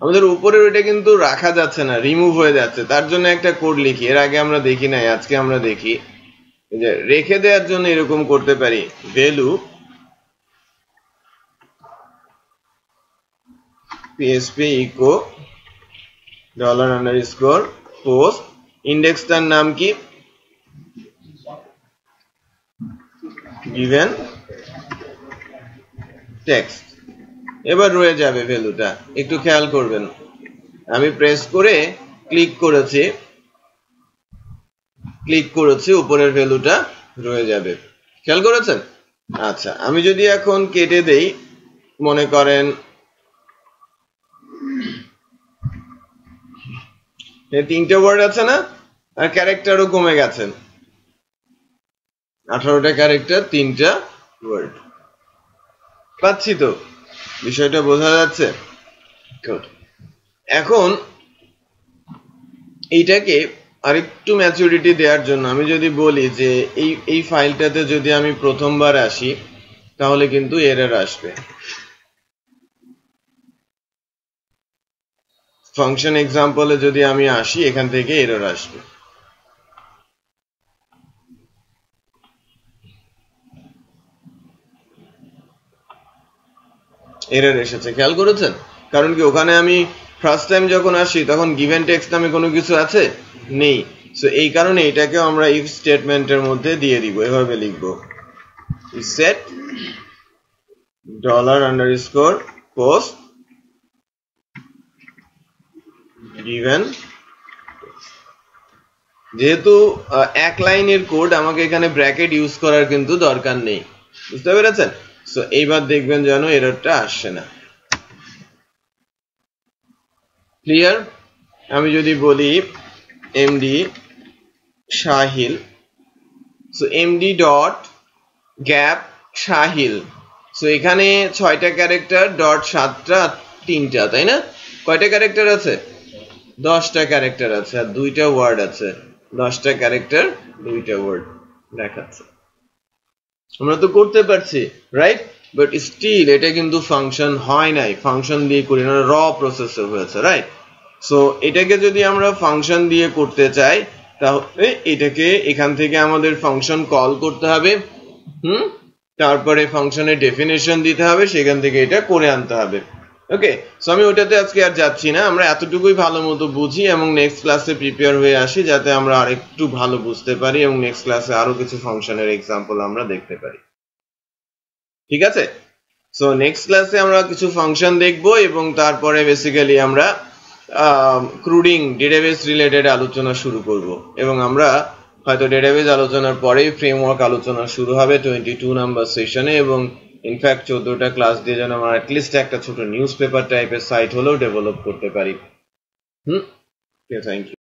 আমাদের উপরের ওইটা কিন্তু রাখা যাচ্ছে না, রিমুভ হয়ে যাচ্ছে। তার জন্য একটা কোড লিখি, এর আগে আমরা দেখি নাই, আজকে আমরা দেখি। যে রেখে দেওয়ার জন্য এরকম করতে পারি, ভ্যালু php echo $_ post, ইন্ডেক্সটার নাম কি given text। এবার রয়ে যাবে ভ্যালুটা, একটু খেয়াল করবেন। আমি প্রেস করে ক্লিক করেছি, উপরের ভ্যালুটা রয়ে যাবে। খেয়াল করেছেন? আচ্ছা, আমি যদি এখন কেটে দেই, মনে করেন এই 3টে ওয়ার্ড আছে না, আর ক্যারেক্টারও কমে গেছে। 18টা ক্যারেক্টার 3টা ওয়ার্ড। পাচ্ছি তো, বিষয়টা বোঝা যাচ্ছে? গুড। এখন এইটাকে আরেকটু ম্যাচুরিটি দেওয়ার জন্য আমি যদি বলি যে এই ফাইলটাতে যদি আমি প্রথমবার আসি তাহলে কিন্তু এরর আসবে। ফাংশন এক্সাম্পলে যদি আমি আসি এখান থেকে এরর আসবে। এরর এসেছে, খেয়াল করেছেন? কারণ কি ওখানে আমি ফার্স্ট টাইম যখন আসি তখন গিভেন টেক্সট নামে কোনো কিছু আছে নেই। সো এই কারণে এটাকেও আমরা ইফ স্টেটমেন্টের মধ্যে দিয়ে দিব, এভাবে লিখব সেট $_ given। যেহেতু এক লাইনের কোড, আমাকে এখানে ব্র্যাকেট ইউজ করার কিন্তু দরকার নেই, বুঝতে পেরেছেন? সো এইবার দেখবেন যেন এররটা আসছে না। ক্লিয়ার? আমি যদি বলি এমডি শাহিল, সো এমডি ডট গ্যাপ শাহিল, সো এখানে 6টা ক্যারেক্টার, ডট 7টা 3টা, তাই না? কয়টা ক্যারেক্টার আছে? 10টা ক্যারেক্টার আছে আর 2টা ওয়ার্ড আছে। 10টা ক্যারেক্টার 2টা ওয়ার্ড দেখাচ্ছে। আমরা তো করতে পারছি, রাইট? বাট স্টিল এটা কিন্তু ফাংশন হয় নাই, ফাংশন দিয়ে করি না, র প্রসেসর হয়েছে, রাইট? সো এটাকে যদি আমরা ফাংশন দিয়ে করতে চাই তাহলে এটাকে এখান থেকে আমাদের ফাংশন কল করতে হবে, তারপরে ফাংশনের ডেফিনেশন দিতে হবে, সেখান থেকে এটা করে আনতে হবে। ওকে, সো আমি ওটাতে আজকে আর যাচ্ছি না, আমরা এতটুকুই ভালো মতো বুঝি এবং নেক্সট ক্লাসে প্রিপেয়ার হয়ে আসি যাতে আমরা আরেকটু ভালো বুঝতে পারি এবং নেক্সট ক্লাসে আরো কিছু ফাংশনের এক্সাম্পল আমরা দেখতে পারি। ঠিক আছে? সো নেক্সট ক্লাসে আমরা কিছু ফাংশন দেখব এবং তারপরে বেসিক্যালি আমরা ক্রুডিং ডেটাবেস রিলেটেড আলোচনা শুরু করব এবং আমরা হয়তো ডেটাবেস আলোচনার পরেই ফ্রেমওয়ার্ক আলোচনা শুরু হবে 22 নাম্বার সেশনে, এবং ইনফ্যাক্ট 14টা ক্লাস দিয়ে যেন আমরা অ্যাটলিস্ট একটা ছোট নিউজ পেপার টাইপের সাইট হলেও ডেভেলপ করতে পারি। Thank you.